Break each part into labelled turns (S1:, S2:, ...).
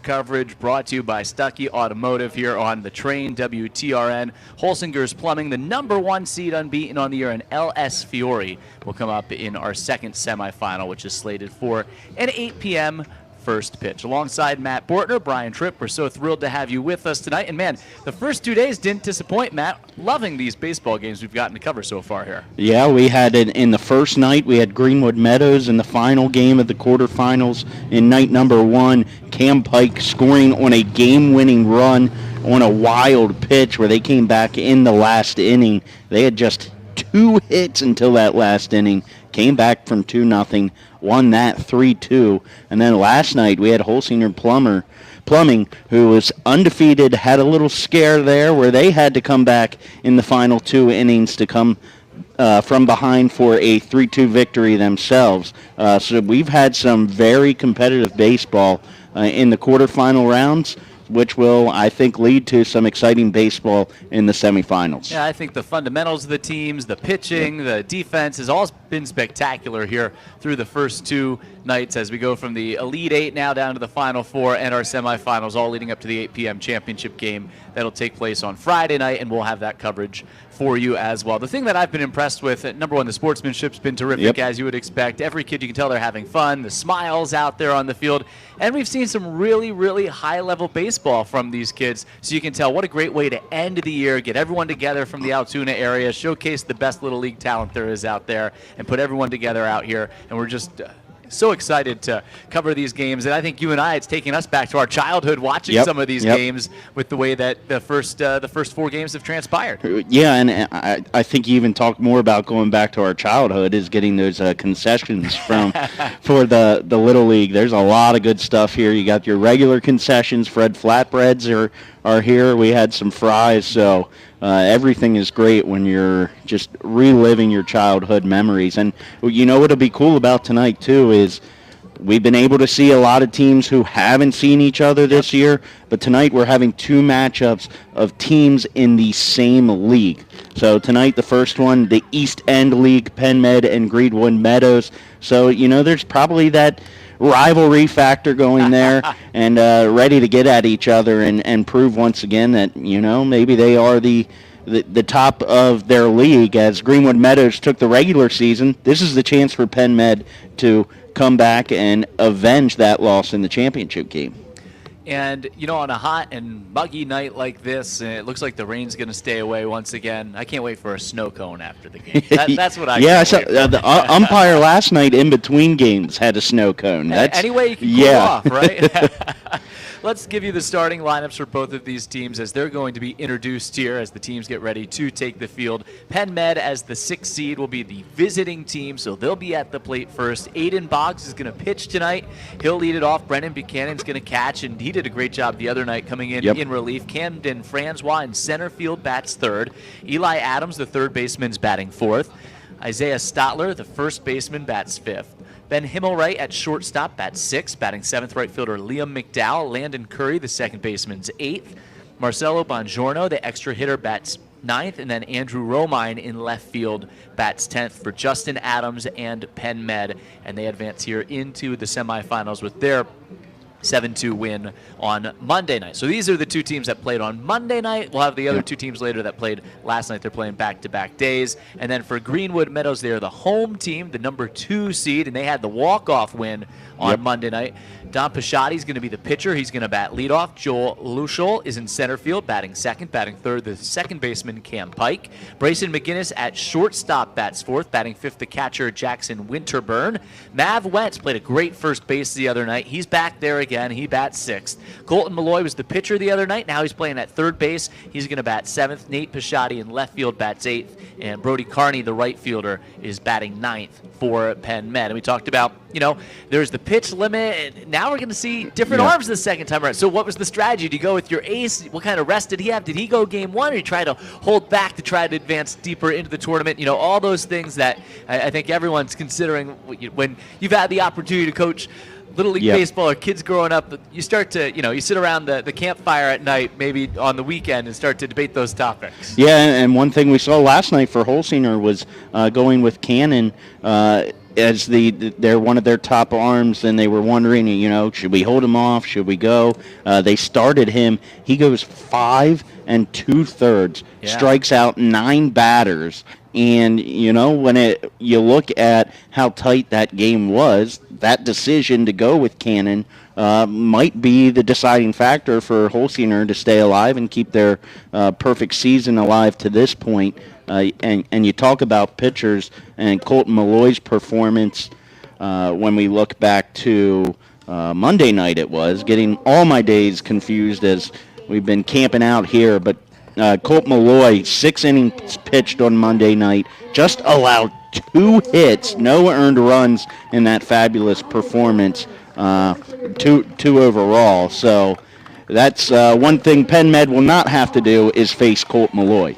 S1: Coverage brought to you by Stuckey Automotive here on the Train WTRN. Holsinger's Plumbing, the number one seed unbeaten on the year, and LS Fiore will come up in our second semifinal, which is slated for an 8 p.m. first pitch. Alongside Matt Bortner, Brian Tripp, we're so thrilled to have you with us tonight. And man, the first 2 days didn't disappoint, Matt. Loving these baseball games we've gotten to cover so far here.
S2: Yeah, we had it in the first night. We had Greenwood Meadows in the final game of the quarterfinals in night number one. Cam Pike scoring on a game-winning run on a wild pitch where they came back in the last inning. They had just 2 hits until that last inning. Came back from 2-0, won that 3-2. And then last night we had Holsinger Plumbing, who was undefeated, had a little scare there where they had to come back in the final 2 innings to come from behind for a 3-2 victory themselves. So we've had some very competitive baseball in the quarterfinal rounds, which will, I think, lead to some exciting baseball in the semifinals.
S1: Yeah, I think the fundamentals of the teams, the pitching, the defense has all been spectacular here through the first 2 nights as we go from the Elite Eight now down to the Final Four and our semifinals, all leading up to the 8 p.m. championship game that'll take place on Friday night, and we'll have that coverage for you as well. The thing that I've been impressed with, number one, the sportsmanship's been terrific, as you would expect. Every kid, you can tell they're having fun, the smiles out there on the field, and we've seen some really, really high-level baseball from these kids, so you can tell what a great way to end the year, get everyone together from the Altoona area, showcase the best Little League talent there is out there, and put everyone together out here, and we're just so excited to cover these games. And I think you and I, it's taking us back to our childhood watching some of these games with the way that the first 4 games have transpired.
S2: Yeah, and I think you even talked more about going back to our childhood is getting those concessions from for the Little League. There's a lot of good stuff here. You got your regular concessions. Fred Flatbreads are here. We had some fries, so everything is great when you're just reliving your childhood memories. And you know what'll be cool about tonight too is we've been able to see a lot of teams who haven't seen each other this year, but tonight we're having 2 matchups of teams in the same league. So tonight the first one, the East End League, Penn Med and Greenwood Meadows. So there's probably that rivalry factor going there and ready to get at each other and prove once again that, maybe they are the top of their league. As Greenwood Meadows took the regular season, this is the chance for Penn Med to come back and avenge that loss in the championship game.
S1: And, on a hot and muggy night like this, it looks like the rain's going to stay away once again. I can't wait for a snow cone after the game. That's what I
S2: can't wait for. The umpire last night in between games had a snow cone.
S1: Any way you can cool off, right? Let's give you the starting lineups for both of these teams as they're going to be introduced here as the teams get ready to take the field. Penn Med as the 6th seed will be the visiting team, so they'll be at the plate first. Aiden Boggs is going to pitch tonight. He'll lead it off. Brennan Buchanan's going to catch, and he did a great job the other night coming in relief. Camden Francois in center field bats 3rd. Eli Adams, the 3rd baseman, is batting 4th. Isaiah Stotler, the 1st baseman, bats 5th. Ben Himmelwright at shortstop, bats 6th. Batting 7th, right fielder Liam McDowell. Landon Curry, the 2nd baseman's 8th. Marcelo Bongiorno, the extra hitter, bats 9th. And then Andrew Romine in left field bats 10th for Justin Adams and Penn Med. And they advance here into the semifinals with their 7-2 win on Monday night. So these are the 2 teams that played on Monday night. We'll have the other 2 teams later that played last night. They're playing back-to-back days. And then for Greenwood Meadows, they're the home team, the number 2 seed, and they had the walk-off win on Monday night. Don Pisciotti is going to be the pitcher. He's going to bat leadoff. Joel Luschel is in center field, batting 2nd. Batting 3rd, the 2nd baseman, Cam Pike. Brayson McGinnis at shortstop, bats 4th. Batting 5th, the catcher, Jackson Winterburn. Mav Wentz played a great first base the other night. He's back there again. He bats 6th. Colton Malloy was the pitcher the other night. Now he's playing at 3rd base. He's going to bat 7th. Nate Pisciotti in left field bats 8th. And Brody Carney, the right fielder, is batting 9th for Penn Med. And we talked about, there's the pitch limit. And now we're going to see different arms the second time around. So what was the strategy? Do you go with your ace? What kind of rest did he have? Did he go game 1, or you try to hold back to try to advance deeper into the tournament? All those things that I think everyone's considering when you've had the opportunity to coach Little League baseball or kids growing up. You start to, you sit around the campfire at night, maybe on the weekend, and start to debate those topics.
S2: Yeah, and one thing we saw last night for Holsinger was going with Cannon as they're one of their top arms, and they were wondering, should we hold him off? Should we go? They started him. He goes 5 2/3, strikes out 9 batters. And, when you look at how tight that game was, that decision to go with Cannon might be the deciding factor for Holsteiner to stay alive and keep their perfect season alive to this point. And you talk about pitchers and Colton Malloy's performance when we look back to Monday night. It was getting all my days confused as we've been camping out here, but Colt Malloy, 6 innings pitched on Monday night, just allowed 2 hits, no earned runs in that fabulous performance, 2 overall. So that's one thing Penn Med will not have to do is face Colt Malloy.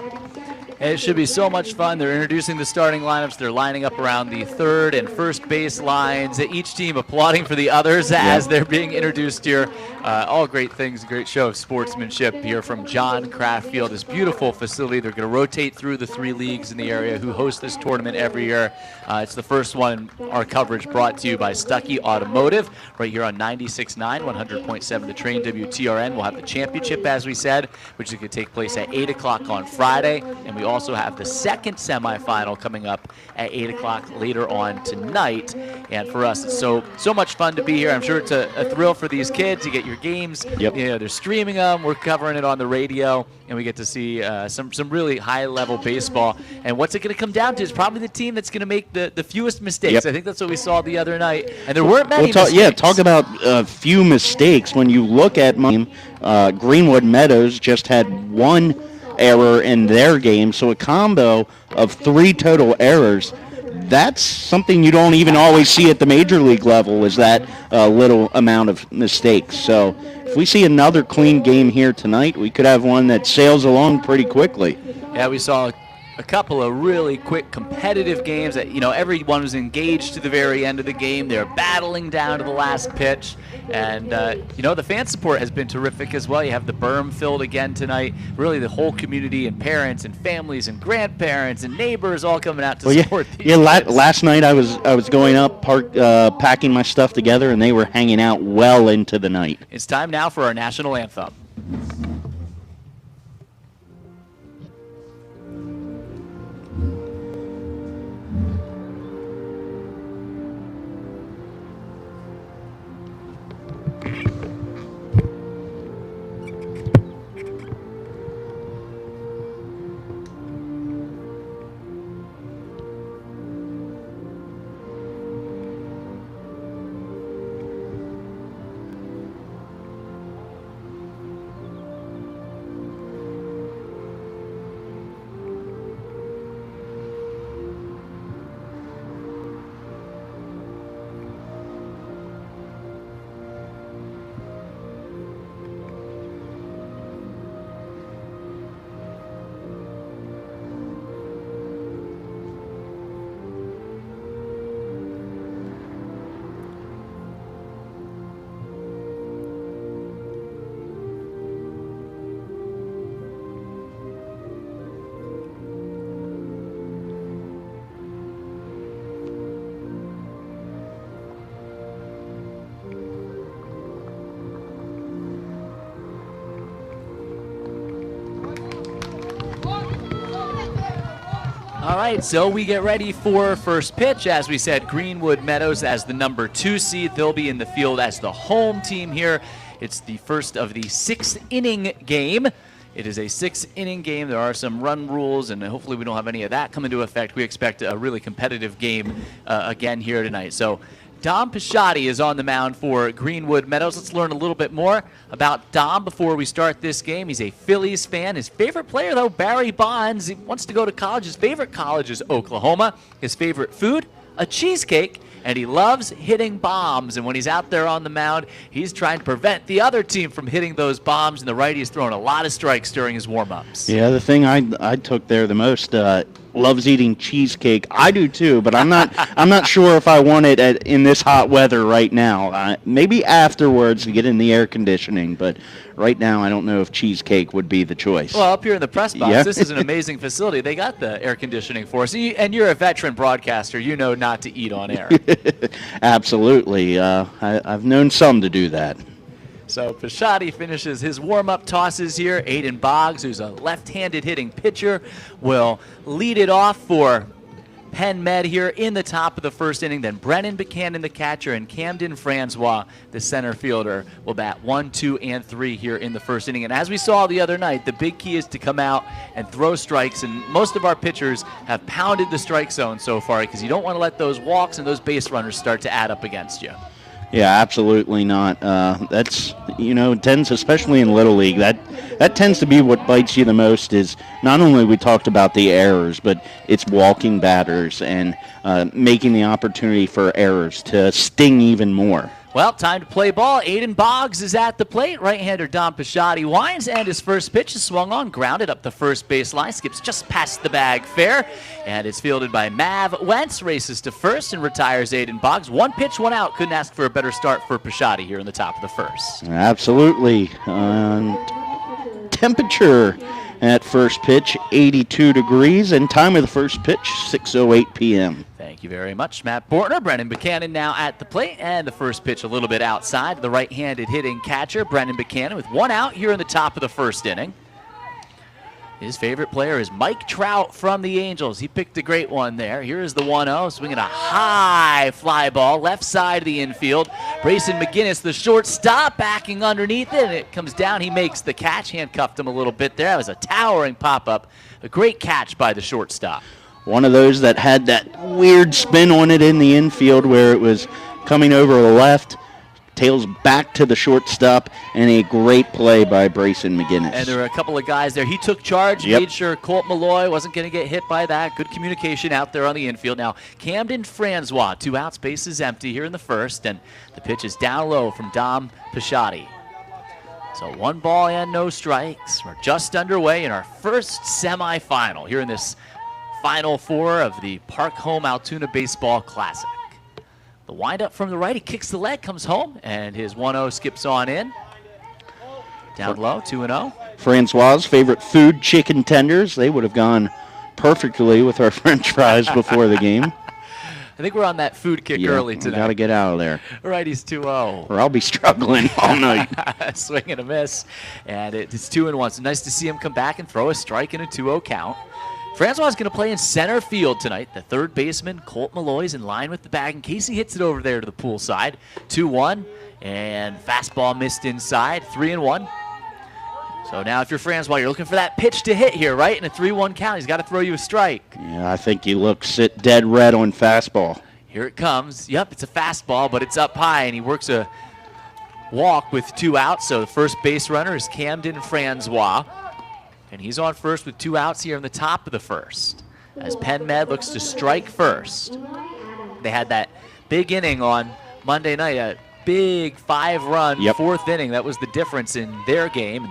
S1: It should be so much fun. They're introducing the starting lineups. They're lining up around the third and first base lines. Each team applauding for the others as they're being introduced here. All great things, a great show of sportsmanship here from John Kraft Field, this beautiful facility. They're going to rotate through the 3 leagues in the area who host this tournament every year. It's the first one in our coverage brought to you by Stuckey Automotive right here on 96.9, 100.7 The Train WTRN. We'll have the championship, as we said, which is going to take place at 8 o'clock on Friday. And we also have the second semifinal coming up at 8 o'clock later on tonight. And for us, it's so much fun to be here. I'm sure it's a thrill for these kids. You get your games.
S2: Yep.
S1: They're streaming them. We're covering it on the radio. And we get to see some really high-level baseball. And what's it going to come down to is probably the team that's going to make the fewest mistakes.
S2: Yep.
S1: I think that's what we saw the other night. And there weren't many mistakes.
S2: Yeah, talk about a few mistakes. When you look at Greenwood Meadows just had 1 error in their game, so a combo of 3 total errors. That's something you don't even always see at the major league level, is that little amount of mistakes. So if we see another clean game here tonight, we could have one that sails along pretty quickly.
S1: Yeah, we saw a couple of really quick competitive games that, everyone was engaged to the very end of the game. They're battling down to the last pitch. And, the fan support has been terrific as well. You have the berm filled again tonight. Really, the whole community and parents and families and grandparents and neighbors all coming out to support these kids.
S2: Last night I was going up, packing my stuff together, and they were hanging out well into the night.
S1: It's time now for our national anthem. All right, so we get ready for first pitch. As we said, Greenwood Meadows as the number 2 seed. They'll be in the field as the home team here. It's the first of the 6-inning game. It is a 6-inning game. There are some run rules, and hopefully we don't have any of that come into effect. We expect a really competitive game again here tonight. So Dom Pisciotti is on the mound for Greenwood Meadows. Let's learn a little bit more about Dom before we start this game. He's a Phillies fan. His favorite player, though, Barry Bonds. He wants to go to college. His favorite college is Oklahoma. His favorite food, a cheesecake. And he loves hitting bombs. And when he's out there on the mound, he's trying to prevent the other team from hitting those bombs. And the righty is throwing a lot of strikes during his warm-ups.
S2: Yeah, the thing I took there the most, loves eating cheesecake. I do too, but I'm not sure if I want it in this hot weather right now. Maybe afterwards to get in the air conditioning, but right now I don't know if cheesecake would be the choice.
S1: Well, up here in the press box,
S2: Yeah.
S1: this is an amazing facility. They got the air conditioning for us. And you're a veteran broadcaster. You know not to eat on air.
S2: Absolutely. I've known some to do that.
S1: So Pisciotti finishes his warm-up tosses here. Aiden Boggs, who's a left-handed hitting pitcher, will lead it off for Penn Med here in the top of the first inning. Then Brennan Buchanan, the catcher, and Camden Francois, the center fielder, will bat 1, 2, and 3 here in the first inning. And as we saw the other night, the big key is to come out and throw strikes. And most of our pitchers have pounded the strike zone so far because you don't want to let those walks and those base runners start to add up against you.
S2: Yeah, absolutely not. That's, tends, especially in Little League, that tends to be what bites you the most is not only we talked about the errors, but it's walking batters and making the opportunity for errors to sting even more.
S1: Well, time to play ball. Aiden Boggs is at the plate. Right-hander Dom Pisciotti winds, and his first pitch is swung on, grounded up the first base line, skips just past the bag fair, and it's fielded by Mav Wentz, races to first and retires Aiden Boggs. 1 pitch, 1 out. Couldn't ask for a better start for Pisciotti here in the top of the first.
S2: Absolutely. Temperature at first pitch, 82 degrees, and time of the first pitch, 6:08 p.m.
S1: Thank you very much, Matt Bortner. Brennan Buchanan now at the plate, and the first pitch a little bit outside. The right-handed hitting catcher, Brennan Buchanan, with 1 out here in the top of the first inning. His favorite player is Mike Trout from the Angels. He picked a great one there. Here is the 1-0, swinging a high fly ball, left side of the infield. Brayson McGinnis, the shortstop, backing underneath it, and it comes down. He makes the catch, handcuffed him a little bit there. That was a towering pop-up. A great catch by the shortstop.
S2: One of those that had that weird spin on it in the infield where it was coming over the left, tails back to the shortstop, and a great play by Brayson McGinnis.
S1: And there were a couple of guys there. He took charge, made sure Colt Malloy wasn't going to get hit by that. Good communication out there on the infield. Now, Camden Francois, 2 outs, base is empty here in the first, and the pitch is down low from Dom Pisciotti. So 1 ball and no strikes. We're just underway in our first semifinal here in this Final 4 of the Park Home Altoona Baseball Classic. The windup from the right, he kicks the leg, comes home, and his 1-0 skips on in. Down low, 2-0.
S2: Francois' favorite food, chicken tenders. They would have gone perfectly with our French fries before the game.
S1: I think we're on that food kick early tonight.
S2: Got to get out of there.
S1: All right, he's 2-0.
S2: Or I'll be struggling all night.
S1: Swing and a miss, and it's 2-1. So nice to see him come back and throw a strike in a 2-0 count. Francois is going to play in center field tonight. The third baseman, Colt Malloy, is in line with the bag in case he hits it over there to the pool side. 2-1, and fastball missed inside, 3-1. So now if you're Francois, you're looking for that pitch to hit here, right? In a 3-1 count, he's got to throw you a strike.
S2: Yeah, I think you sit dead red on fastball.
S1: Here it comes. Yep, it's a fastball, but it's up high, and he works a walk with 2 outs. So the first base runner is Camden Francois. And he's on first with 2 outs here in the top of the first as Penn Med looks to strike first. They had that big inning on Monday night, a big 5-run 4th inning. That was the difference in their game.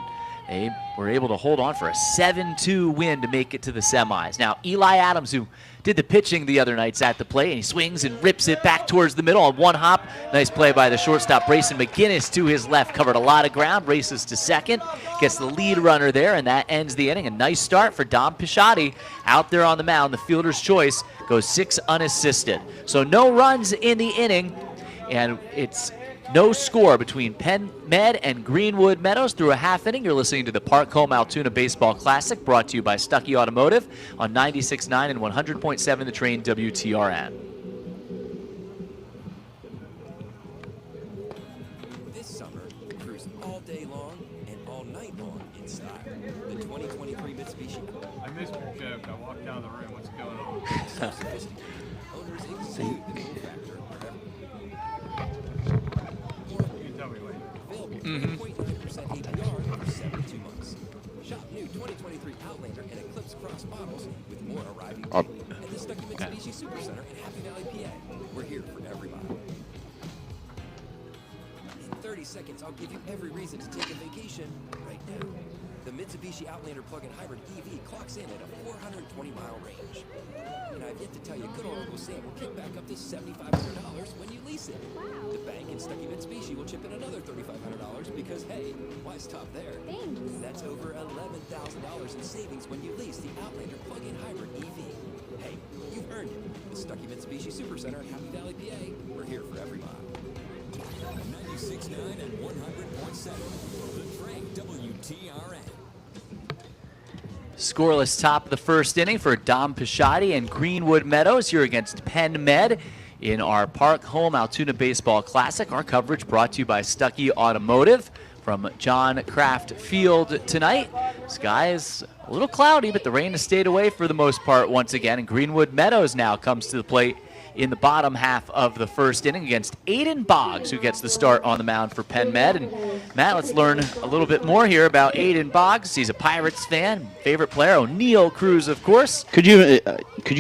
S1: They were able to hold on for a 7-2 win to make it to the semis. Now, Eli Adams, who did the pitching the other nights at the plate, and he swings and rips it back towards the middle on 1 hop. Nice play by the shortstop, Brayson McGinnis, to his left. Covered a lot of ground, races to second, gets the lead runner there, and that ends the inning. A nice start for Dom Pisciotti out there on the mound. The fielder's choice goes 6 unassisted. So no runs in the inning, and it's no score between Penn Med and Greenwood Meadows through a half inning. You're listening to the Park Home Altoona Baseball Classic, brought to you by Stuckey Automotive on 96.9 and 100.7 The Train WTRN.
S3: This summer, cruise all day long and all night long in style. The 2023 Mitsubishi.
S4: I missed your joke. I walked down the room. What's going on?
S3: So sophisticated. Owners exude the cool factor forever.
S4: You can tell me later.
S3: Available 0.9% APR for 72 months. Shop new 2023 Outlander and Eclipse Cross models with more arriving daily at the Stuckey Mitsubishi Supercenter in Happy Valley, PA. We're here for everybody. In 30 seconds, I'll give you every reason to take a vacation right now. The Mitsubishi Outlander plug-in hybrid EV clocks in at a 420-mile range. And I've yet to tell you, good old Uncle Sam will kick back up to $7,500 when you lease it. The bank in Stucky Mitsubishi will chip in another $3,500 because, hey, why stop there?
S5: Thanks.
S3: That's over $11,000 in savings when you lease the Outlander plug-in hybrid EV. Hey, you've earned it. The Stucky Mitsubishi Supercenter in Happy Valley, PA. We're here for every mile.
S6: 96.9 and 100.7. The Frank WTRN.
S1: Scoreless top of the first inning for Dom Pisciotti and Greenwood Meadows here against Penn Med in our Park Home Altoona Baseball Classic. Our coverage brought to you by Stuckey Automotive from John Kraft Field tonight. Sky is a little cloudy, but the rain has stayed away for the most part once again. And Greenwood Meadows now comes to the plate in the bottom half of the first inning against Aiden Boggs, who gets the start on the mound for Penn Med. And Matt, let's learn a little bit more here about Aiden Boggs. He's a Pirates fan, favorite player, O'Neill Cruz, of course.
S2: Could you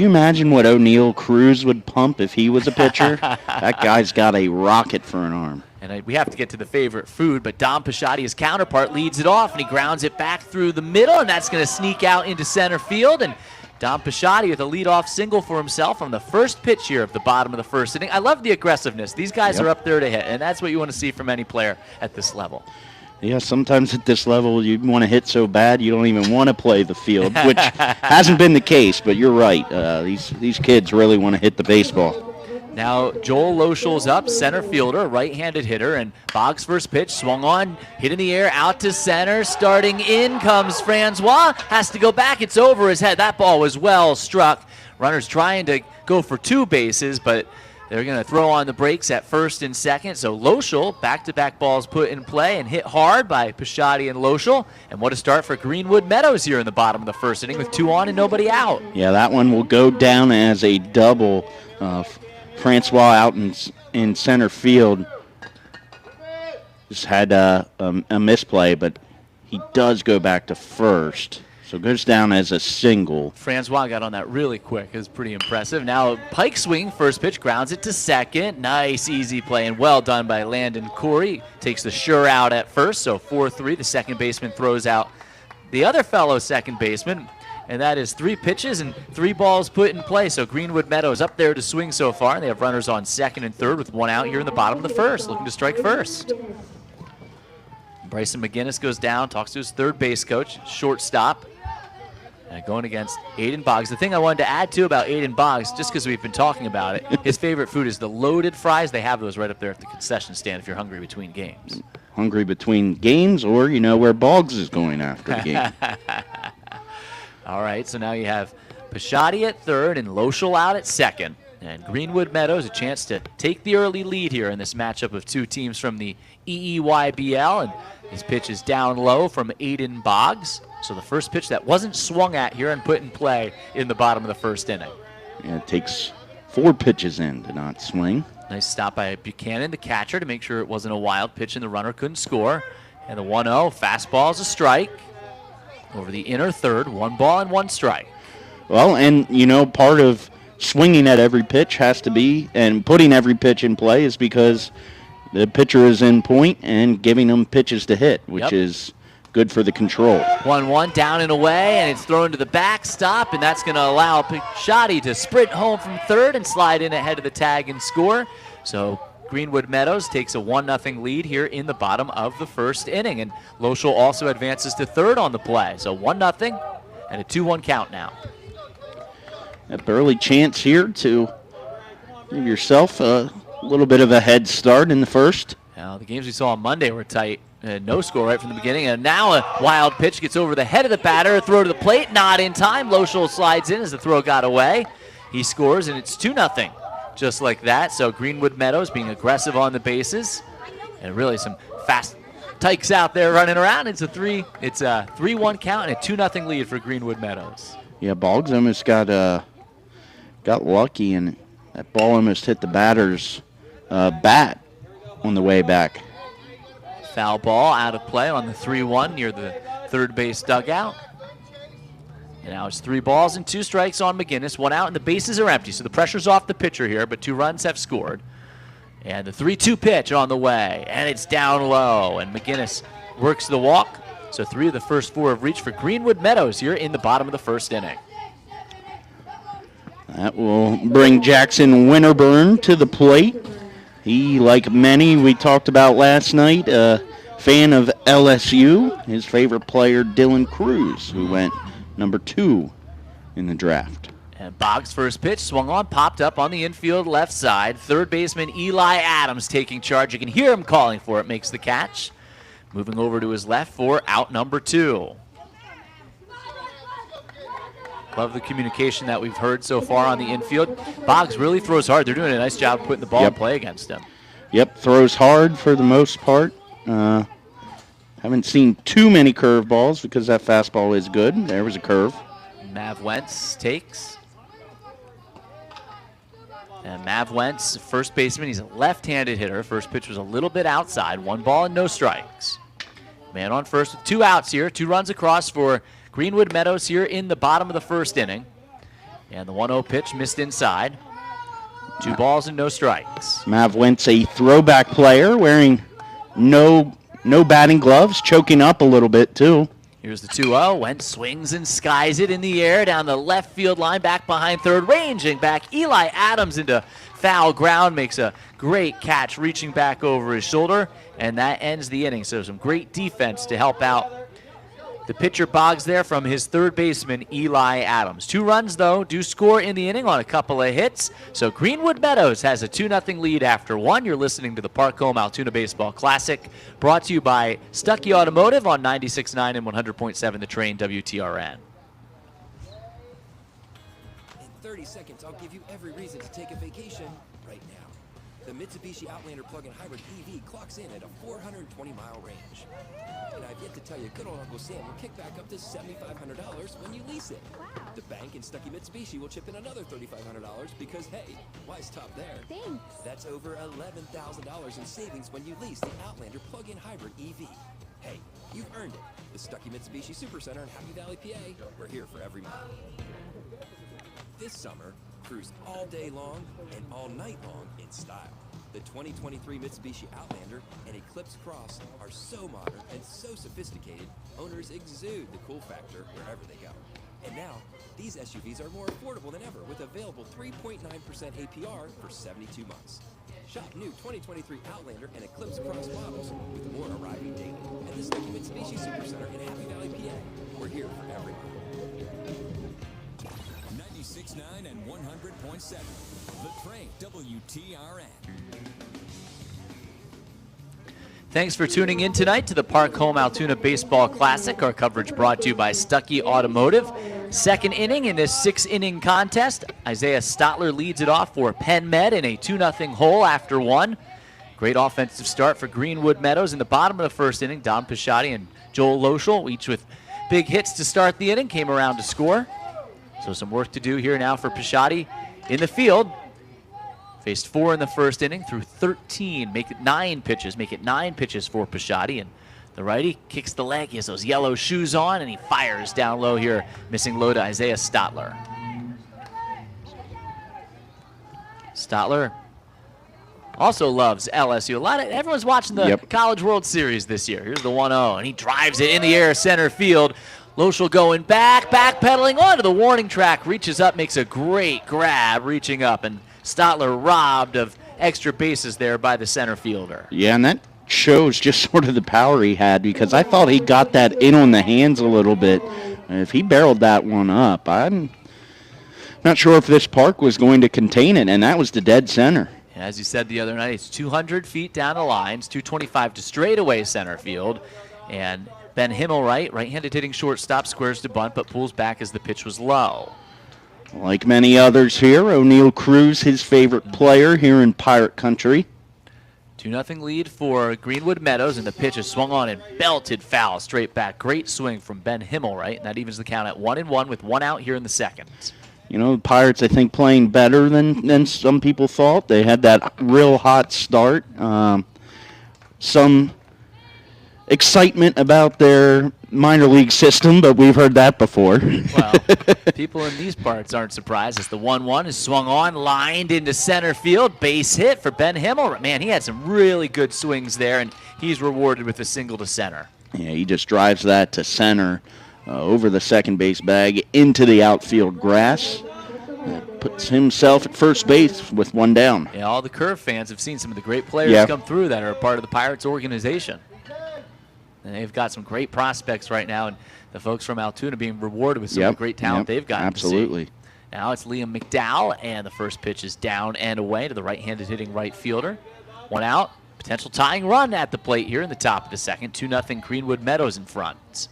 S2: imagine what O'Neill Cruz would pump if he was a pitcher? That guy's got a rocket for an arm.
S1: And we have to get to the favorite food, but Dom Pisciotti, his counterpart, leads it off, and he grounds it back through the middle, and that's going to sneak out into center field. And Dom Pisciotti with a leadoff single for himself on the first pitch here of the bottom of the first inning. I love the aggressiveness. These guys are up there to hit, and that's what you want to see from any player at this level.
S2: Yeah, sometimes at this level you want to hit so bad you don't even want to play the field, which hasn't been the case, but you're right. These kids really want to hit the baseball.
S1: Now Joel Lochel's up, center fielder, right-handed hitter, and Boggs' first pitch swung on, hit in the air, out to center, starting in comes Francois, has to go back, it's over his head. That ball was well struck. Runners trying to go for two bases, but they're going to throw on the brakes at first and second. So Lochel, back-to-back balls put in play and hit hard by Pisciotti and Lochel. And what a start for Greenwood Meadows here in the bottom of the first inning with 2 on and nobody out.
S2: Yeah, that one will go down as a double. Francois out in center field just had a misplay, but he does go back to first. So it goes down as a single.
S1: Francois got on that really quick. It was pretty impressive. Now pike swing, first pitch, grounds it to second. Nice, easy play, and well done by Landon Corey. Takes the sure out at first, so 4-3. The second baseman throws out the other fellow second baseman. And that is 3 pitches and 3 balls put in play. So Greenwood Meadows up there to swing so far. And they have runners on second and third with 1 out here in the bottom of the first, looking to strike first. Bryson McGinnis goes down, talks to his third base coach, shortstop. And going against Aiden Boggs. The thing I wanted to add, too, about Aiden Boggs, just because we've been talking about it, his favorite food is the loaded fries. They have those right up there at the concession stand if you're hungry between games.
S2: Hungry between games, or you know where Boggs is going after the game.
S1: All right, so now you have Pisciotti at third and Lochel out at second. And Greenwood Meadows a chance to take the early lead here in this matchup of 2 teams from the EEYBL. And his pitch is down low from Aiden Boggs. So the first pitch that wasn't swung at here and put in play in the bottom of the first inning.
S2: Yeah, it takes 4 pitches in to not swing.
S1: Nice stop by Buchanan, the catcher, to make sure it wasn't a wild pitch and the runner couldn't score. And the 1-0, fastball is a strike. Over the inner third, 1 ball and 1 strike.
S2: Well, and, you know, part of swinging at every pitch has to be, and putting every pitch in play is because the pitcher is in point and giving them pitches to hit, which is good for the control.
S1: 1-1, down and away, and it's thrown to the backstop, and that's going to allow Pisciotti to sprint home from third and slide in ahead of the tag and score. So Greenwood Meadows takes a 1-0 lead here in the bottom of the first inning. And Lochel also advances to third on the play. So 1-0 and a 2-1 count now.
S2: A early chance here to give yourself a little bit of a head start in the first.
S1: Now, the games we saw on Monday were tight. No score right from the beginning. And now a wild pitch gets over the head of the batter. A throw to the plate, not in time. Lochel slides in as the throw got away. He scores, and it's 2-0. Just like that. So Greenwood Meadows being aggressive on the bases, and really some fast tykes out there running around. It's a 3-1 count and a 2-0 lead for Greenwood Meadows.
S2: Yeah, Boggs almost got lucky, and that ball almost hit the batter's bat on the way back.
S1: Foul ball out of play on the 3-1 near the third base dugout. And now it's 3 balls and 2 strikes on McGinnis. 1 out and the bases are empty. So the pressure's off the pitcher here, but 2 runs have scored. And the 3-2 pitch on the way. And it's down low. And McGinnis works the walk, So 3 of the first 4 have reached for Greenwood Meadows here in the bottom of the first inning.
S2: That will bring Jackson Winterburn to the plate. He, like many we talked about last night, a fan of LSU. His favorite player, Dylan Cruz, who went number 2 in the draft.
S1: And Boggs' first pitch swung on, popped up on the infield left side. Third baseman Eli Adams taking charge. You can hear him calling for it, makes the catch. Moving over to his left for out number 2. Love the communication that we've heard so far on the infield. Boggs really throws hard. They're doing a nice job putting the ball in play against him.
S2: Yep, throws hard for the most part. Haven't seen too many curveballs because that fastball is good. There was a curve.
S1: Mav Wentz takes. And Mav Wentz, first baseman, he's a left-handed hitter. First pitch was a little bit outside. 1 ball and no strikes. Man on first with 2 outs here. 2 runs across for Greenwood Meadows here in the bottom of the first inning. And the 1-0 pitch missed inside. 2 balls and no strikes.
S2: Mav Wentz, a throwback player, wearing no batting gloves, choking up a little bit too.
S1: Here's the 2-0. Wentz swings and skies it in the air down the left field line, back behind third, ranging back. Eli Adams into foul ground, makes a great catch, reaching back over his shoulder, and that ends the inning. So some great defense to help out the pitcher Boggs there from his third baseman, Eli Adams. 2 runs, though, do score in the inning on a couple of hits. So Greenwood Meadows has a 2-0 lead after 1. You're listening to the Park Home Altoona Baseball Classic, brought to you by Stuckey Automotive on 96.9 and 100.7 The Train WTRN.
S3: In 30 seconds, I'll give you every reason to take a vacation right now. The Mitsubishi Outlander plug-in hybrid EV clocks in at a 420-mile range. And I've yet to tell you, good old Uncle Sam will kick back up to $7,500 when you lease it. The bank and Stuckey Mitsubishi will chip in another $3,500 because, hey, why stop there?
S5: Thanks.
S3: That's over $11,000 in savings when you lease the Outlander plug-in hybrid EV. Hey, you've earned it. The Stuckey Mitsubishi Supercenter in Happy Valley, PA. We're here for every mile. This summer, cruise all day long and all night long in style. The 2023 Mitsubishi Outlander and Eclipse Cross are so modern and so sophisticated, owners exude the cool factor wherever they go. And now, these SUVs are more affordable than ever with available 3.9% APR for 72 months. Shop new 2023 Outlander and Eclipse Cross models with more arriving daily at the Stuckey Mitsubishi Supercenter in Happy Valley, PA. We're here for everyone.
S6: 96.9 and 100.7. The Train WTRN.
S1: Thanks for tuning in tonight to the Park Home Altoona Baseball Classic. Our coverage brought to you by Stuckey Automotive. Second inning in this 6-inning contest. Isaiah Stotler leads it off for Penn Med in a 2-0 hole after 1. Great offensive start for Greenwood Meadows in the bottom of the first inning. Don Pisciotti and Joel Loschel, each with big hits to start the inning, came around to score. So some work to do here now for Pisciotti in the field. Faced 4 in the first inning through 13, make it 9 pitches for Pisciotti. And the righty kicks the leg. He has those yellow shoes on, and he fires down low here, missing low to Isaiah Stotler. Stotler also loves LSU. Everyone's watching the College World Series this year. Here's the 1-0, and he drives it in the air center field. Loschel going backpedaling onto the warning track, reaches up, makes a great grab, reaching up, and Stotler robbed of extra bases there by the center fielder.
S2: Yeah, and that shows just sort of the power he had, because I thought he got that in on the hands a little bit. If he barreled that one up, I'm not sure if this park was going to contain it, and that was the dead center.
S1: As you said the other night, it's 200 feet down the lines, 225 to straightaway center field, and Ben Himmelwright, right-handed hitting shortstop, squares to bunt, but pulls back as the pitch was low.
S2: Like many others here, O'Neill Cruz, his favorite player here in Pirate Country.
S1: 2-0 lead for Greenwood Meadows, and the pitch is swung on and belted foul straight back. Great swing from Ben Himmelwright, and that evens the count at 1-1 with 1 out here in the second.
S2: You know, the Pirates, I think, playing better than some people thought. They had that real hot start. Some excitement about their minor league system, but we've heard that before.
S1: Well, people in these parts aren't surprised as the 1-1 is swung on, lined into center field. Base hit for Ben Himmel. Man, he had some really good swings there, and he's rewarded with a single to center.
S2: Yeah, he just drives that to center over the second base bag into the outfield grass. Puts himself at first base with one down.
S1: Yeah, all the Curve fans have seen some of the great players
S2: Yeah.
S1: come through that are a part of the Pirates organization. And they've got some great prospects right now, and the folks from Altoona being rewarded with some of the great talent they've got.
S2: Absolutely.
S1: Now it's Liam McDowell, and the first pitch is down and away to the right-handed hitting right fielder. One out, potential tying run at the plate here in the top of the second. 2-0 Greenwood Meadows in front.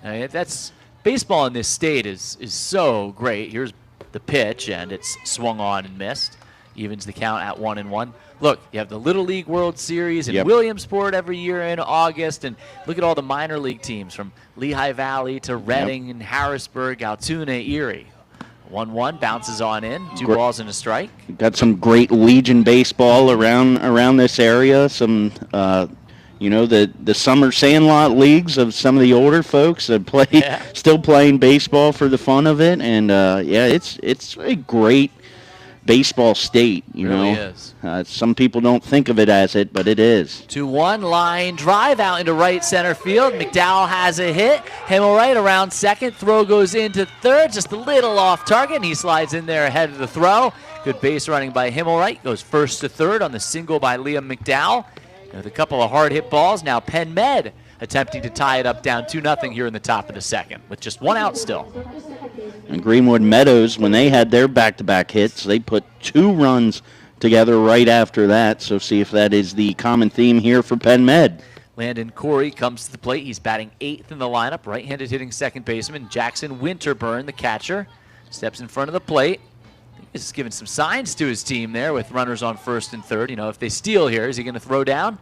S1: That's baseball in this state is so great. Here's the pitch, and it's swung on and missed. Evens the count at 1-1. Look, you have the Little League World Series in Williamsport every year in August, and look at all the minor league teams from Lehigh Valley to Reading and Harrisburg, Altoona, Erie. 1-1 bounces on in, 2 balls and a strike.
S2: Got some great Legion baseball around this area. Some, the summer sandlot leagues of some of the older folks that still playing baseball for the fun of it, and it's a great baseball state. You
S1: really
S2: know,
S1: is.
S2: Some people don't think of it as it, but it is.
S1: 2-1 line drive out into right center field. McDowell has a hit. Himmelwright around second. Throw goes into third, just a little off target, and he slides in there ahead of the throw. Good base running by Himmelwright. Goes first to third on the single by Liam McDowell. With a couple of hard hit balls, now Penn Med attempting to tie it up down 2-0 here in the top of the second with just 1 out still.
S2: And Greenwood Meadows, when they had their back-to-back hits, they put 2 runs together right after that. So see if that is the common theme here for Penn Med.
S1: Landon Corey comes to the plate. He's batting 8th in the lineup. Right-handed hitting second baseman. Jackson Winterburn, the catcher, steps in front of the plate. He's giving some signs to his team there with runners on first and third. You know, if they steal here, is he going to throw down?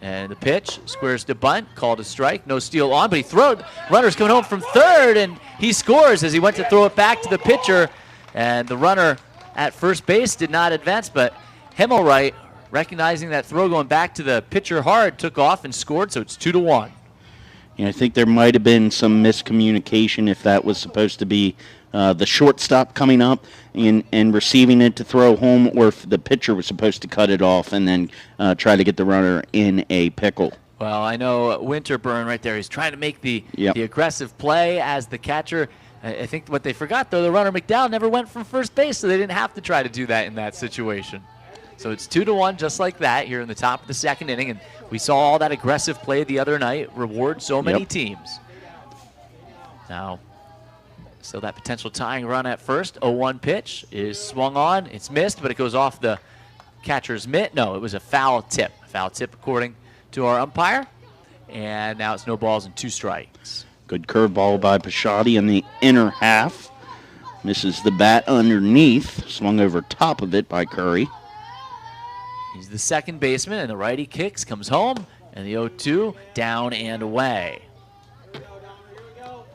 S1: And the pitch, squares to bunt, called a strike, no steal on, but he throwed. Runner's coming home from third, and he scores as he went to throw it back to the pitcher. And the runner at first base did not advance, but Himmelwright, recognizing that throw going back to the pitcher hard, took off and scored, so it's 2-1.
S2: Yeah, I think there might have been some miscommunication if that was supposed to be the shortstop coming up and receiving it to throw home, or if the pitcher was supposed to cut it off and then try to get the runner in a pickle.
S1: Well, I know Winterburn right there. He's trying to make the aggressive play as the catcher. I think what they forgot, though, the runner McDowell never went from first base, so they didn't have to try to do that in that situation. So it's 2-1 just like that here in the top of the second inning, and we saw all that aggressive play the other night reward so many teams. Now, so that potential tying run at first, 0-1 pitch is swung on. It's missed, but it goes off the catcher's mitt. No, it was a foul tip. Foul tip according to our umpire. And now it's no balls and 2 strikes.
S2: Good curveball by Pisciotti in the inner half. Misses the bat underneath. Swung over top of it by Curry.
S1: He's the second baseman, and the righty kicks, comes home, and the 0-2 down and away.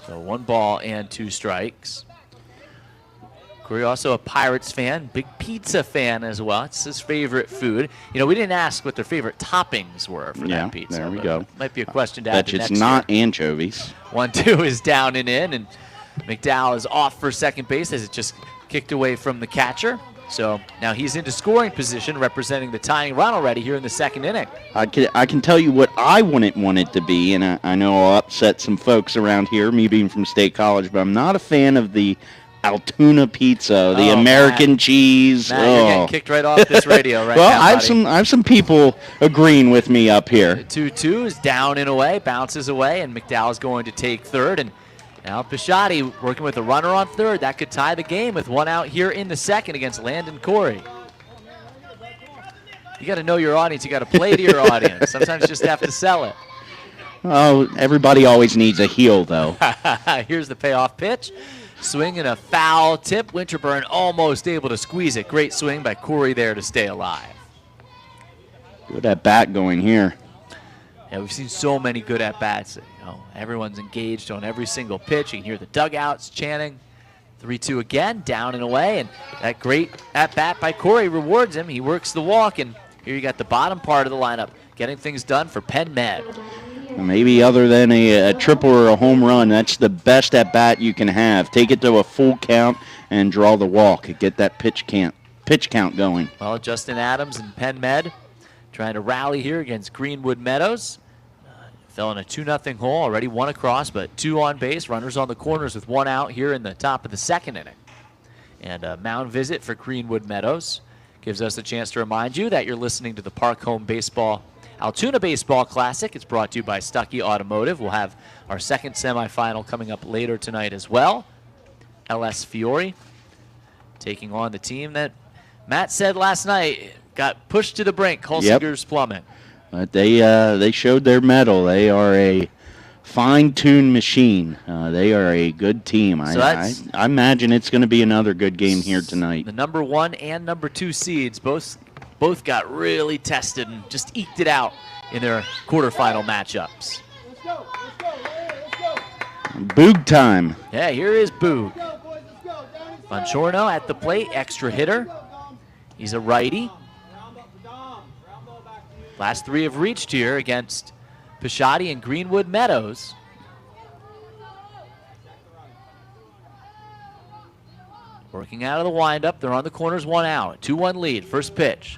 S1: So 1 ball and 2 strikes. Corey also a Pirates fan, big pizza fan as well. It's his favorite food. You know, we didn't ask what their favorite toppings were for that pizza.
S2: There we go.
S1: Might be a question to add
S2: Bet it's not anchovies.
S1: 1-2 is down and in, and McDowell is off for second base as it just kicked away from the catcher. So now he's into scoring position, representing the tying run already here in the second inning.
S2: I can tell you what I wouldn't want it to be, and I know I'll upset some folks around here, me being from State College, but I'm not a fan of the Altoona pizza, the American cheese.
S1: Matt, you're getting kicked right off this radio right
S2: well,
S1: now,
S2: I have some people agreeing with me up here.
S1: 2-2 is down and away, bounces away, and McDowell's going to take third. And now Pisciotti working with a runner on third. That could tie the game with 1 out here in the second against Landon Corey. You got to know your audience. You got to play to your audience. Sometimes you just have to sell it.
S2: Oh, everybody always needs a heel, though.
S1: Here's the payoff pitch. Swing and a foul tip. Winterburn almost able to squeeze it. Great swing by Corey there to stay alive.
S2: Good at bat going here.
S1: Yeah, we've seen so many good at-bats. You know, everyone's engaged on every single pitch. You can hear the dugouts chanting. 3-2 again, down and away. And that great at-bat by Corey rewards him. He works the walk, and here you got the bottom part of the lineup getting things done for Penn Med.
S2: Maybe other than a triple or a home run, that's the best at-bat you can have. Take it to a full count and draw the walk. Get that pitch count going.
S1: Well, Justin Adams and Penn Med trying to rally here against Greenwood Meadows. Fell in a 2-0 hole, already one across, but 2 on base. Runners on the corners with 1 out here in the top of the 2nd inning. And a mound visit for Greenwood Meadows. Gives us a chance to remind you that you're listening to the Park Home Baseball Altoona Baseball Classic. It's brought to you by Stuckey Automotive. We'll have our 2nd semifinal coming up later tonight as well. LS Fiore taking on the team that Matt said last night got pushed to the brink, Hulsinger's Plumbing.
S2: But they showed their mettle. They are a fine-tuned machine. They are a good team.
S1: So
S2: I imagine it's going to be another good game here tonight.
S1: The number 1 and number 2 seeds both got really tested and just eked it out in their quarterfinal matchups.
S2: Boog time.
S1: Yeah, here is Boog. Bongiorno at the plate, extra hitter. He's a righty. Last 3 have reached here against Pisciotti and Greenwood Meadows. Working out of the windup, they're on the corners, 1 out. 2-1 lead, first pitch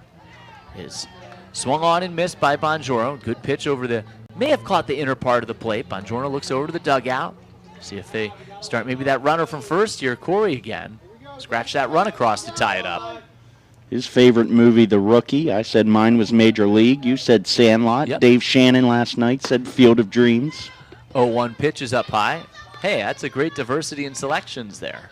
S1: is swung on and missed by Bongiorno. Good pitch over the, may have caught the inner part of the plate. Bongiorno looks over to the dugout. See if they start maybe that runner from first here, Corey again. Scratch that run across to tie it up.
S2: His favorite movie, The Rookie. I said mine was Major League. You said Sandlot.
S1: Yep.
S2: Dave Shannon last night said Field of Dreams.
S1: 0-1 pitch is up high. Hey, that's a great diversity in selections there.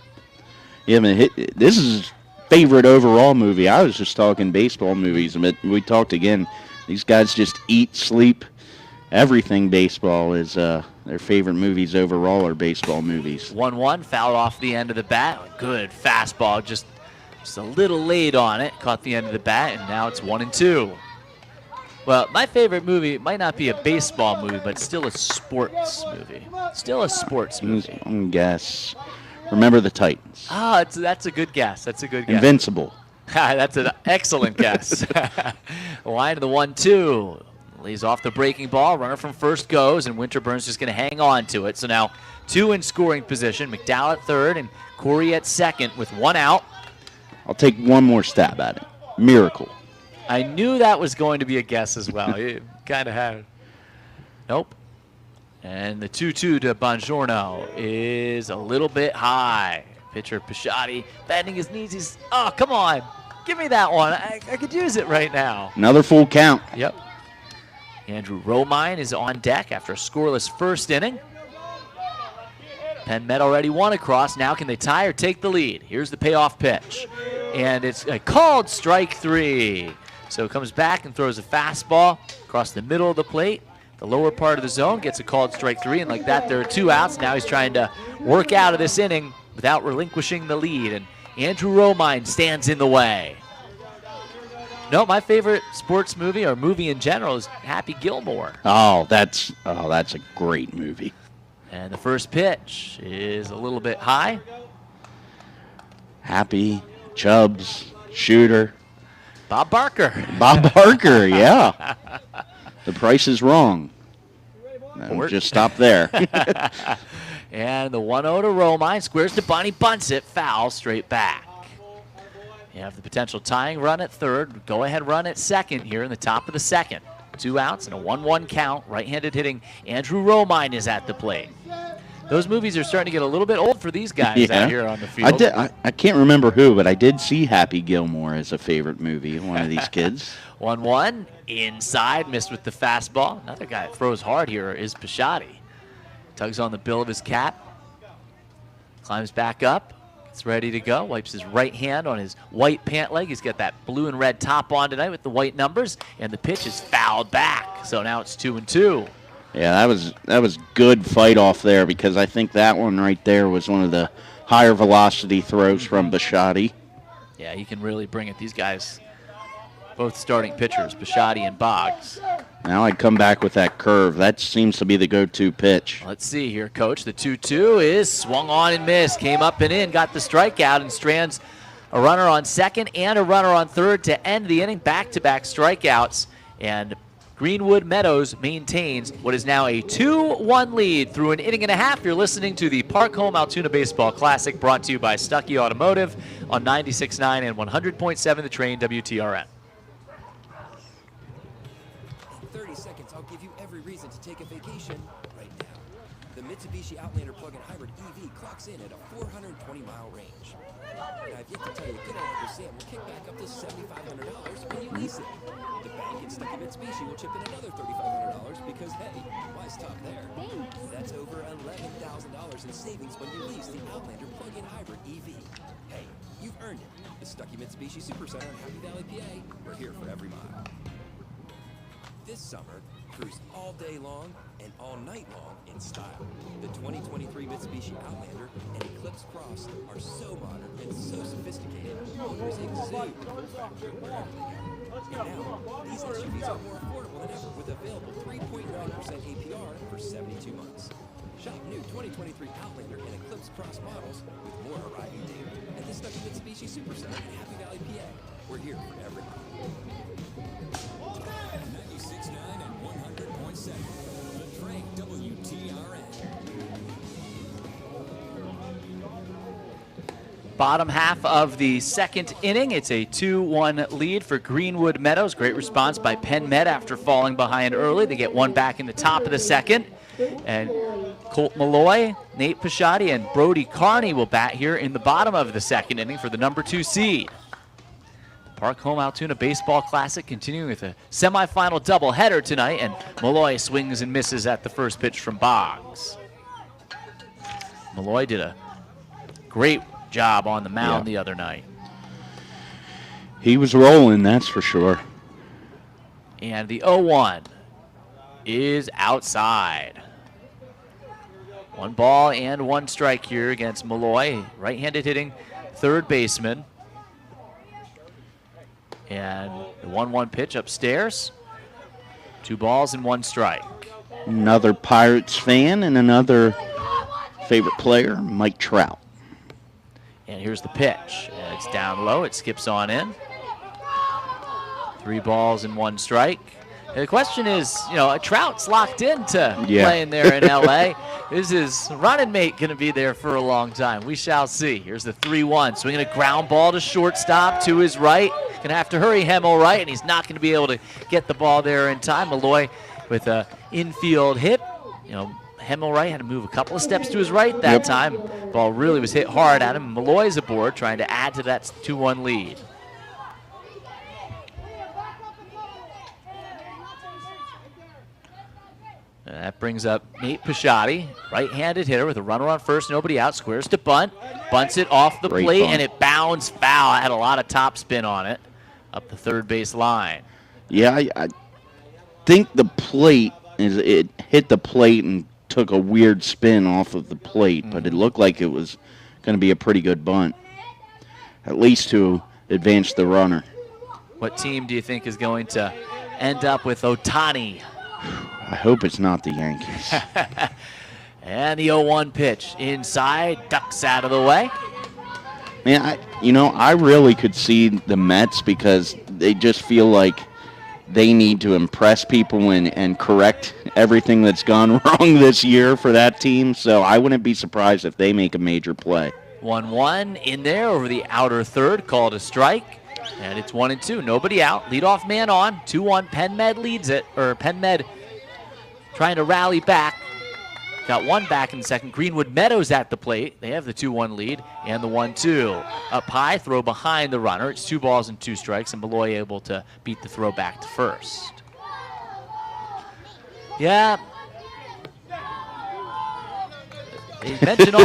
S2: Yeah, man, this is his favorite overall movie. I was just talking baseball movies, but we talked again. These guys just eat, sleep, everything baseball is their favorite movies overall are baseball movies.
S1: 1-1, fouled off the end of the bat. Good fastball, just a little late on it. Caught the end of the bat, and now it's 1-2. Well, my favorite movie might not be a baseball movie, but still a sports movie. Still a sports movie.
S2: I'm gonna guess. Remember the Titans.
S1: Ah, that's a good guess. That's a good guess.
S2: Invincible.
S1: That's an excellent guess. Line to the 1-2. Lays off the breaking ball. Runner from first goes, and Winterburn's just going to hang on to it. So now 2 in scoring position. McDowell at third and Corey at second with 1 out.
S2: I'll take one more stab at it. Miracle.
S1: I knew that was going to be a guess as well. You kind of had it. Nope. And the 2-2 to Bongiorno is a little bit high. Pitcher Pisciotti bending his knees. He's, oh, come on. Give me that one. I could use it right now.
S2: Another full count.
S1: Yep. Andrew Romine is on deck after a scoreless first inning. Penn Med already 1 across. Now can they tie or take the lead? Here's the payoff pitch. And it's a called strike 3. So comes back and throws a fastball across the middle of the plate. The lower part of the zone gets a called strike 3. And like that, there are 2 outs. Now he's trying to work out of this inning without relinquishing the lead. And Andrew Romine stands in the way. No, my favorite sports movie or movie in general is Happy Gilmore.
S2: Oh, that's a great movie.
S1: And the first pitch is a little bit high.
S2: Happy, Chubbs, Shooter.
S1: Bob Barker.
S2: Bob Barker, yeah. The Price is Wrong. No, just stop there.
S1: And the 1-0 to Romine. Squares to Bunny, bunts it, foul, straight back. You have the potential tying run at third, go-ahead run at second here in the top of the second. 2 outs and a 1-1 count. Right-handed hitting Andrew Romine is at the plate. Those movies are starting to get a little bit old for these guys out here on the field.
S2: I can't remember who, but I did see Happy Gilmore as a favorite movie of one of these kids.
S1: 1-1, inside, missed with the fastball. Another guy that throws hard here is Pisciotti. Tugs on the bill of his cap, climbs back up, gets ready to go, wipes his right hand on his white pant leg. He's got that blue and red top on tonight with the white numbers, and the pitch is fouled back. So now it's 2-2.
S2: Yeah, that was good fight off there because I think that one right there was one of the higher velocity throws from Pisciotti.
S1: Yeah, he can really bring it. These guys, both starting pitchers, Pisciotti and Boggs.
S2: Now I'd come back with that curve. That seems to be the go-to pitch.
S1: Let's see here, Coach. The 2-2 is swung on and missed. Came up and in, got the strikeout, and strands a runner on second and a runner on third to end the inning. Back-to-back strikeouts, and Greenwood Meadows maintains what is now a 2-1 lead through an inning and a half. You're listening to the Park Home Altoona Baseball Classic, brought to you by Stuckey Automotive on 96.9 and 100.7 The Train WTRN.
S3: 30 seconds, I'll give you every reason to take a vacation. Mitsubishi Outlander plug-in hybrid EV clocks in at a 420-mile range. And I've yet to tell you, good old Uncle Sam will kick back up to $7,500 when you lease it. The bank and Stucky Mitsubishi will chip in another $3,500 because, hey, why stop there? That's over $11,000 in savings when you lease the Outlander plug-in hybrid EV. Hey, you've earned it. The Stucky Mitsubishi Supercenter in Happy Valley, PA. We're here for every mile. This summer, cruise all day long and all night long in style. The 2023 Mitsubishi Outlander and Eclipse Cross are so modern and so sophisticated, owners exude wherever they go. And now, these SUVs are more affordable than ever with available 3.9% APR for 72 months. Shop new 2023 Outlander and Eclipse Cross models with more arriving daily at the Stucky Mitsubishi Supercenter in Happy Valley, PA. We're here for every mile.
S6: 96.9 and 100.7. The Frank WTRN.
S1: Bottom half of the second inning. It's a 2-1 lead for Greenwood Meadows. Great response by Penn Med after falling behind early. They get one back in the top of the second. And Colt Malloy, Nate Pisciotti, and Brody Carney will bat here in the bottom of the second inning for the number 2 seed. Park Home Altoona Baseball Classic continuing with a semifinal doubleheader tonight, and Malloy swings and misses at the first pitch from Boggs. Malloy did a great job on the mound the other night.
S2: He was rolling, that's for sure.
S1: And the 0-1 is outside. 1 ball and 1 strike here against Malloy, right-handed hitting third baseman. And the 1-1 pitch upstairs. 2 balls and 1 strike.
S2: Another Pirates fan and another favorite player, Mike Trout.
S1: And here's the pitch. And it's down low. It skips on in. 3 balls and 1 strike. And the question is, you know, Trout's locked into playing there in L.A. Is his running mate going to be there for a long time? We shall see. Here's the 3-1. Swinging a ground ball to shortstop to his right. Going to have to hurry Hemmel right, and he's not going to be able to get the ball there in time. Malloy with a infield hit. You know, Hemmel right had to move a couple of steps to his right that time. Ball really was hit hard at him. Malloy's aboard, trying to add to that 2-1 lead. And that brings up Nate Pisciotti, right-handed hitter with a runner on first, nobody out, squares to bunt, bunts it off the plate, and it bounced foul. Had a lot of top spin on it up the third base line.
S2: Yeah, I think the plate, it hit the plate and took a weird spin off of the plate, but it looked like it was going to be a pretty good bunt, at least to advance the runner.
S1: What team do you think is going to end up with Ohtani?
S2: I hope it's not the Yankees.
S1: And the 0-1 pitch inside, ducks out of the way.
S2: Man, I really could see the Mets because they just feel like they need to impress people and correct everything that's gone wrong this year for that team. So I wouldn't be surprised if they make a major play.
S1: 1-1 in there over the outer third, called a strike. And it's 1-2, nobody out. Leadoff man on, 2-1. Penn Med leads it, or Penn Med trying to rally back. Got 1 back in the second. Greenwood Meadows at the plate. They have the 2-1 lead and the 1-2. Up high, throw behind the runner. It's 2 balls and 2 strikes, and Malloy able to beat the throw back to first. Yeah. They mention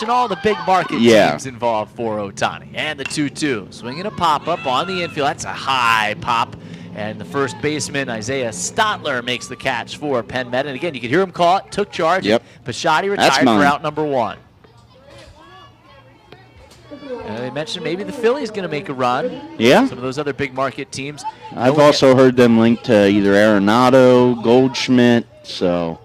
S1: all the big market teams involved for Ohtani. And the 2-2. Swinging a pop-up on the infield. That's a high pop. And the first baseman, Isaiah Stotler, makes the catch for Penn Med. And again, you could hear him call it, took charge.
S2: Yep.
S1: Pisciotti retired for out number 1. They mentioned maybe the Phillies going to make a run.
S2: Yeah.
S1: Some of those other big market teams.
S2: I've also heard them linked to either Arenado, Goldschmidt, so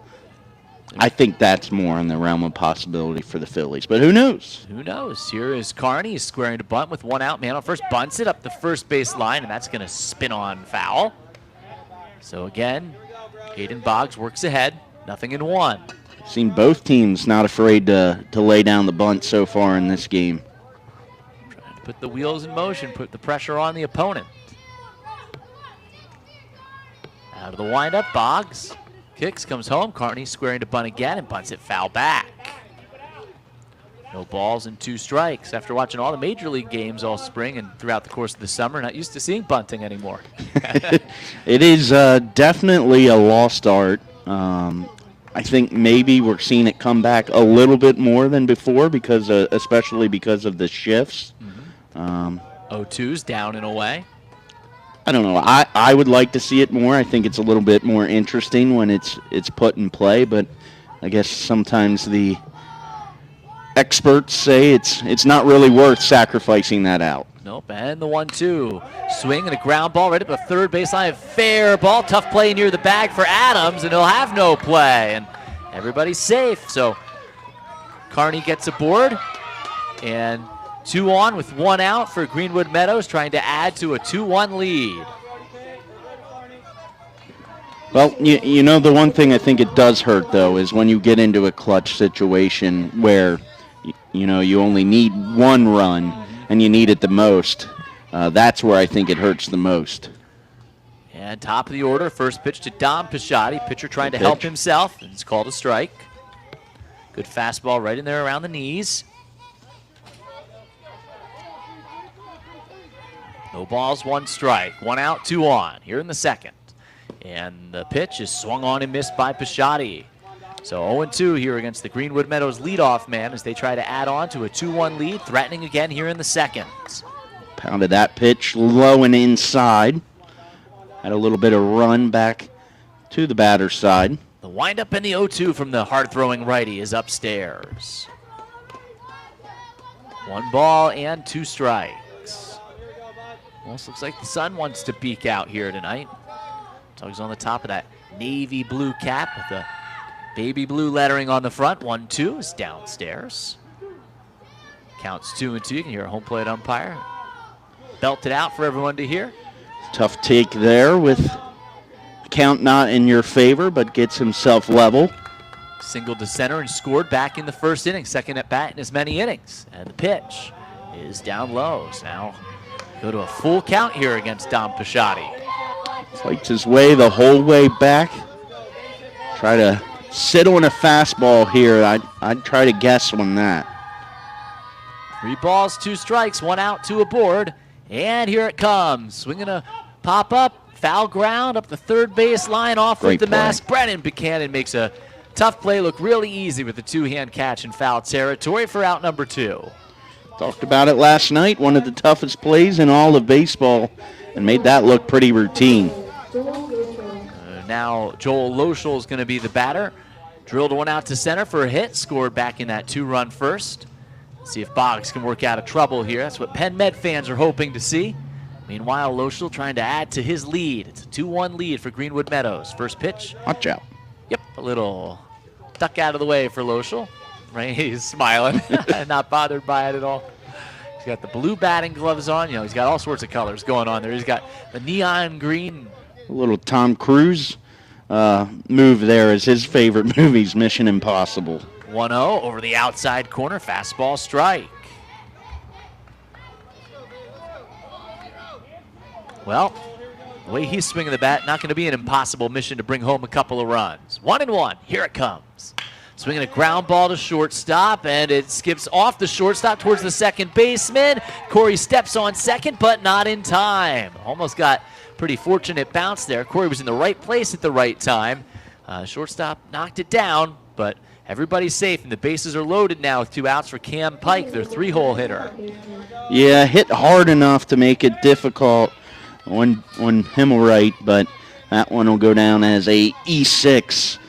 S2: I think that's more in the realm of possibility for the Phillies, but who knows?
S1: Who knows? Here is Carney squaring to bunt with 1 out, man on first, bunts it up the first base line, and that's going to spin on foul. So again, Aiden Boggs works ahead, 0-1.
S2: Seen both teams not afraid to lay down the bunt so far in this game.
S1: Trying to put the wheels in motion, put the pressure on the opponent. Out of the windup, Boggs. Kicks, comes home. Carney squaring to bunt again and bunts it foul back. No balls and 2 strikes. After watching all the Major League games all spring and throughout the course of the summer, not used to seeing bunting anymore.
S2: It is definitely a lost art. I think maybe we're seeing it come back a little bit more than before, because especially because of the shifts.
S1: 0-2's down and away.
S2: I don't know. I would like to see it more. I think it's a little bit more interesting when it's put in play, but I guess sometimes the experts say it's not really worth sacrificing that out.
S1: Nope, and the 1-2. Swing and a ground ball right up the third baseline. Fair ball. Tough play near the bag for Adams, and he'll have no play. And everybody's safe. So Carney gets aboard, and 2 on with 1 out for Greenwood Meadows, trying to add to a 2-1 lead.
S2: Well, you know, the one thing I think it does hurt, though, is when you get into a clutch situation where, you know, you only need 1 run and you need it the most. That's where I think it hurts the most.
S1: And top of the order, first pitch to Dom Pisciotti. Pitcher trying to help himself, and it's called a strike. Good fastball right in there around the knees. No balls, 1 strike. 1 out, 2 on here in the second. And the pitch is swung on and missed by Pisciotti. So 0-2 here against the Greenwood Meadows leadoff man as they try to add on to a 2-1 lead, threatening again here in the second.
S2: Pounded that pitch low and inside. Had a little bit of run back to the batter's side.
S1: The windup in the 0-2 from the hard-throwing righty is upstairs. 1 ball and 2 strikes. Almost looks like the sun wants to peek out here tonight. Tugs on the top of that navy blue cap with the baby blue lettering on the front. 1-2 is downstairs. Counts 2-2. You can hear a home plate umpire belt it out for everyone to hear.
S2: Tough take there with count not in your favor, but gets himself level.
S1: Singled to center and scored back in the first inning. Second at bat in as many innings. And the pitch is down low. So now go to a full count here against Dom Pisciotti.
S2: Fights his way the whole way back. Try to sit on a fastball here. I'd try to guess on that.
S1: 3 balls, 2 strikes, 1 out, 2 aboard. And here it comes. Swinging a pop-up, foul ground up the third base line off with the mask. Brennan Buchanan makes a tough play look really easy with a 2-hand catch in foul territory for out number 2.
S2: Talked about it last night. One of the toughest plays in all of baseball, and made that look pretty routine.
S1: Now Joel Loschel is going to be the batter. Drilled 1 out to center for a hit. Scored back in that 2-run first. See if Boggs can work out of trouble here. That's what Penn Med fans are hoping to see. Meanwhile, Loschel trying to add to his lead. It's a 2-1 lead for Greenwood Meadows. First pitch.
S2: Watch out.
S1: Yep, a little duck out of the way for Loschel. Right, he's smiling, not bothered by it at all. He's got the blue batting gloves on. You know, he's got all sorts of colors going on there. He's got the neon green.
S2: A little Tom Cruise move there is his favorite movies, Mission Impossible.
S1: 1-0 over the outside corner, fastball strike. Well, the way he's swinging the bat, not going to be an impossible mission to bring home a couple of runs. 1-1, here it comes. Swinging a ground ball to shortstop, and it skips off the shortstop towards the second baseman. Corey steps on second, but not in time. Almost got pretty fortunate bounce there. Corey was in the right place at the right time. Shortstop knocked it down, but everybody's safe, and the bases are loaded now with 2 outs for Cam Pike, their 3-hole hitter.
S2: Yeah, hit hard enough to make it difficult on Himmelwright, but that one will go down as a E6.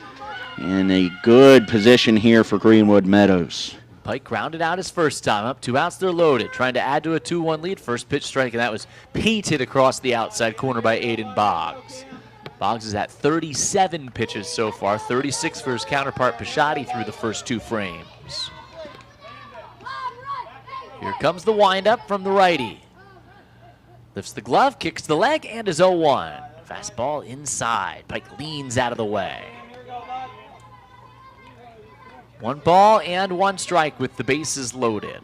S2: In a good position here for Greenwood Meadows.
S1: Pike grounded out his first time up. 2 outs, they're loaded. Trying to add to a 2-1 lead. First pitch strike, and that was painted across the outside corner by Aiden Boggs. Boggs is at 37 pitches so far, 36 for his counterpart Pisciotti through the first 2 frames. Here comes the windup from the righty. Lifts the glove, kicks the leg, and is 0-1. Fastball inside. Pike leans out of the way. 1 ball and 1 strike with the bases loaded.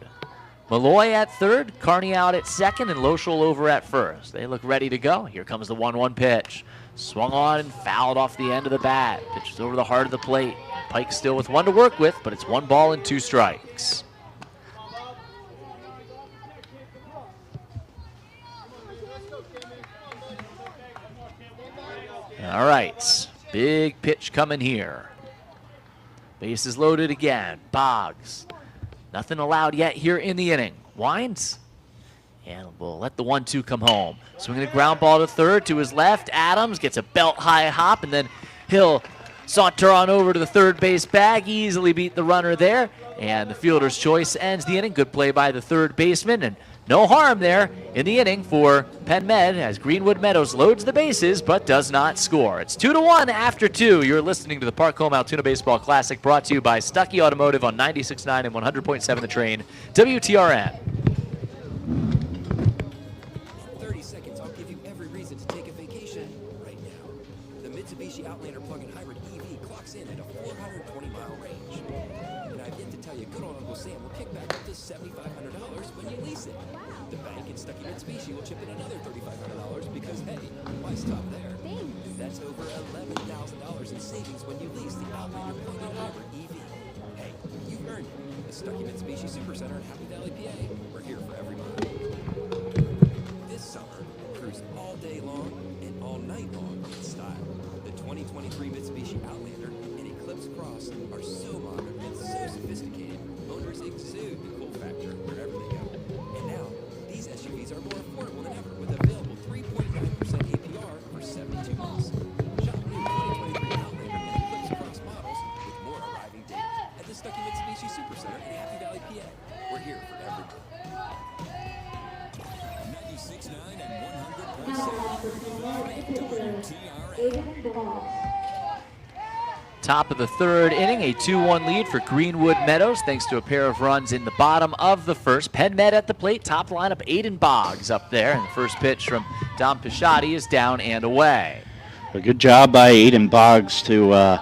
S1: Malloy at third, Carney out at second, and Loschel over at first. They look ready to go. Here comes the 1-1 pitch. Swung on and fouled off the end of the bat. Pitches over the heart of the plate. Pike still with one to work with, but it's 1 ball and 2 strikes. All right, big pitch coming here. Bases loaded again. Boggs. Nothing allowed yet here in the inning. Winds. And we'll let the 1-2 come home. Swinging a ground ball to third to his left. Adams gets a belt high hop, and then he'll saunter on over to the third base bag. Easily beat the runner there. And the fielder's choice ends the inning. Good play by the third baseman. And no harm there in the inning for Penn Med as Greenwood Meadows loads the bases but does not score. It's 2-1 after 2. You're listening to the Park Home Altoona Baseball Classic brought to you by Stuckey Automotive on 96.9 and 100.7 The Train, WTRN.
S3: 30 seconds, I'll give you every reason to take a vacation right now. The Mitsubishi Outlander plug-in hybrid EV clocks in at a 420-mile range. And I've yet to tell you, good old Uncle Sam will kick back up to $7,500 when you lease it. The bank in Stuckey Mitsubishi will chip in another $3,500 because, hey, why stop there? That's over $11,000 in savings when you lease the Outlander plug-in hybrid EV. Hey, you've earned it. The Stuckey Mitsubishi Supercenter in Happy Valley, PA. We're here for everybody. This summer, cruise all day long and all night long in style. The 2023 Mitsubishi Outlander and Eclipse Cross are so modern and so sophisticated, owners exude the cool factor wherever they go. And now, these SUVs are more affordable than ever with available 3.9% APR for 72 months. Shop new 2023 Outlander and Eclipse Cross models with more arriving daily at the Stuckey Mitsubishi Supercenter in Happy Valley, PA. We're here for everybody.
S6: 96.9 and 100.7 WTRN.
S1: Top of the third inning, a 2-1 lead for Greenwood Meadows thanks to a pair of runs in the bottom of the first. Penn Med at the plate, top lineup, Aiden Boggs up there, and the first pitch from Dom Pisciotti is down and away.
S2: A good job by Aiden Boggs to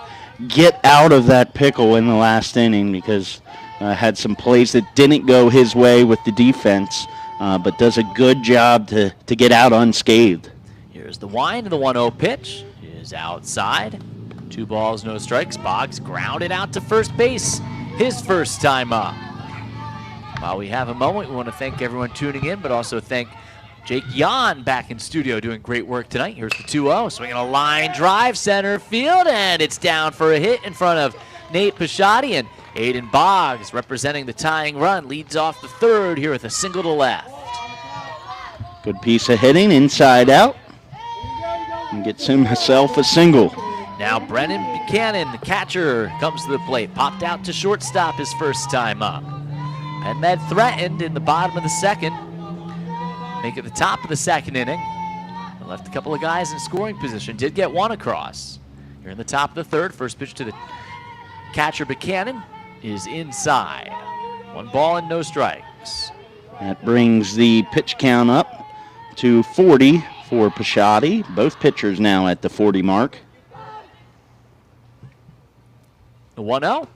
S2: get out of that pickle in the last inning because had some plays that didn't go his way with the defense, but does a good job to get out unscathed.
S1: Here's the wind, and the 1-0 pitch is outside. 2 balls, no strikes. Boggs grounded out to first base, his first time up. While we have a moment, we want to thank everyone tuning in, but also thank Jake Yan back in studio doing great work tonight. Here's the 2-0, swinging a line drive, center field, and it's down for a hit in front of Nate Pisciotti, and Aiden Boggs, representing the tying run, leads off the third here with a single to left.
S2: Good piece of hitting, inside out, and gets himself a single.
S1: Now Brennan Buchanan, the catcher, comes to the plate. Popped out to shortstop his first time up. Penn Med threatened in the bottom of the second. Make it the top of the second inning. And left a couple of guys in scoring position. Did get one across. Here in the top of the third. First pitch to the catcher Buchanan is inside. 1 ball and no strikes.
S2: That brings the pitch count up to 40 for Pisciotti. Both pitchers now at the 40 mark.
S1: The 1-0.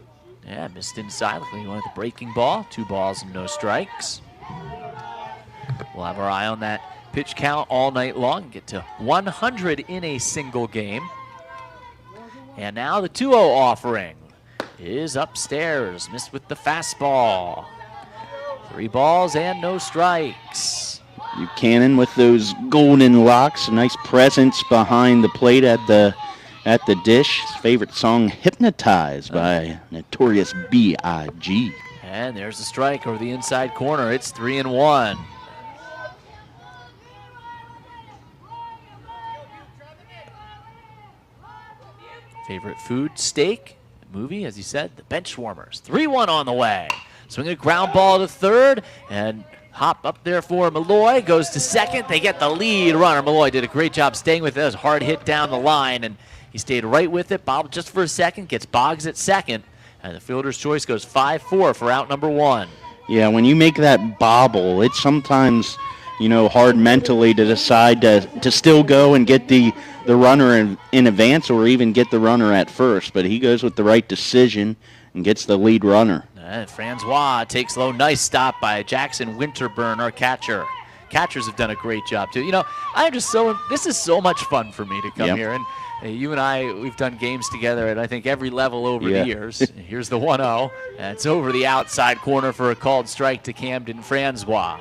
S1: Yeah, missed inside. Looking like he wanted the breaking ball. 2 balls and no strikes. We'll have our eye on that pitch count all night long. Get to 100 in a single game. And now the 2-0 offering is upstairs. Missed with the fastball. 3 balls and no strikes.
S2: Buchanan with those golden locks. A nice presence behind the plate at the dish. His favorite song, Hypnotized by Notorious B.I.G.
S1: And there's the strike over the inside corner. It's 3-1. Favorite food, steak. Movie, as you said, The Benchwarmers. 3-1 on the way. Swinging a ground ball to third, and hop up there for Malloy. Goes to second. They get the lead runner. Malloy did a great job staying with it. It was a hard hit down the line, and he stayed right with it. Bobbled just for a second. Gets Boggs at second, and the fielder's choice goes 5-4 for out number 1.
S2: Yeah, when you make that bobble, it's sometimes, hard mentally to decide to still go and get the runner in advance or even get the runner at first. But he goes with the right decision and gets the lead runner.
S1: And Francois takes low. Nice stop by Jackson Winterburn, our catcher. Catchers have done a great job, too. You know, this is so much fun for me to come here. And you and I, we've done games together at, I think, every level over the years. Here's the 1-0. And it's over the outside corner for a called strike to Camden Francois.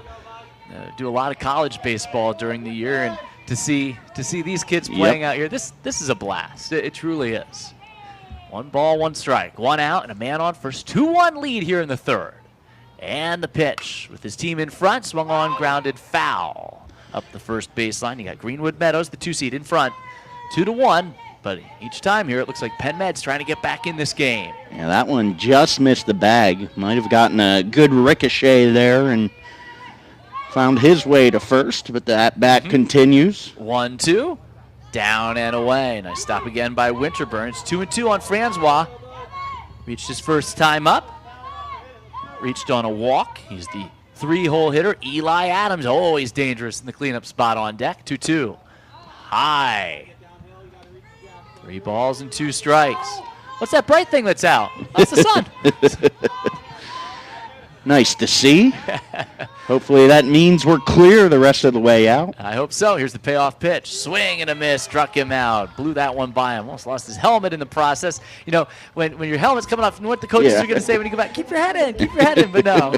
S1: Do a lot of college baseball during the year, and to see these kids playing out here, this is a blast. It truly is. 1 ball, 1 strike, 1 out, and a man on first. 2-1 lead here in the third. And the pitch with his team in front, swung on, grounded foul up the first baseline. You got Greenwood Meadows, the 2 seed in front, 2-1. But each time here, it looks like Penn Med's trying to get back in this game.
S2: Yeah, that one just missed the bag. Might have gotten a good ricochet there and found his way to first, but the at-bat continues.
S1: 1-2, down and away. Nice stop again by Winterburn. It's 2-2 on Francois. Reached his first time up. Reached on a walk. He's the 3-hole hitter. Eli Adams, always dangerous in the cleanup spot on deck. 2-2. High. 3 balls and 2 strikes. What's that bright thing that's out? That's the sun.
S2: Nice to see. Hopefully that means we're clear the rest of the way out.
S1: I hope so. Here's the payoff pitch. Swing and a miss. Struck him out. Blew that one by him. Almost lost his helmet in the process. You know, when your helmet's coming off, you know what the coaches are going to say when you go back? Keep your head in. Keep your head in. But no.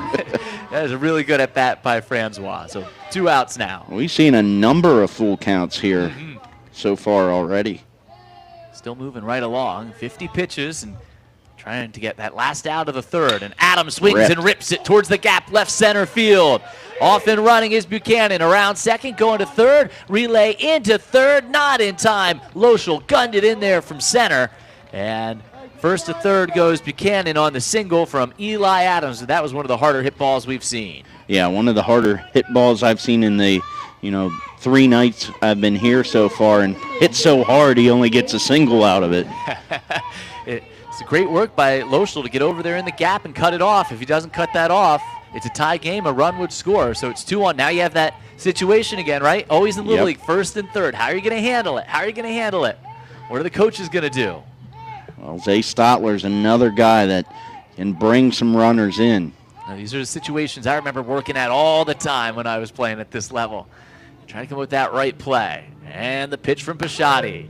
S1: That is a really good at bat by Francois. So 2 outs now.
S2: We've seen a number of full counts here so far already.
S1: Still moving right along. 50 pitches and trying to get that last out of the third. And Adams swings and rips it towards the gap left center field. Off and running is Buchanan. Around second, going to third. Relay into third. Not in time. Loschel gunned it in there from center. And first to third goes Buchanan on the single from Eli Adams. And that was one of the harder hit balls we've seen.
S2: Yeah, one of the harder hit balls I've seen in the, 3 nights I've been here so far. And hit so hard he only gets a single out of it.
S1: It's a great work by Loschel to get over there in the gap and cut it off. If he doesn't cut that off, it's a tie game. A run would score. So it's 2-1. Now you have that situation again, right? Always in Little League, first and third. How are you going to handle it? How are you going to handle it? What are the coaches going to do?
S2: Well, Zay Stotler's another guy that can bring some runners in.
S1: Now, these are the situations I remember working at all the time when I was playing at this level. Trying to come up with that right play. And the pitch from Pisciotti.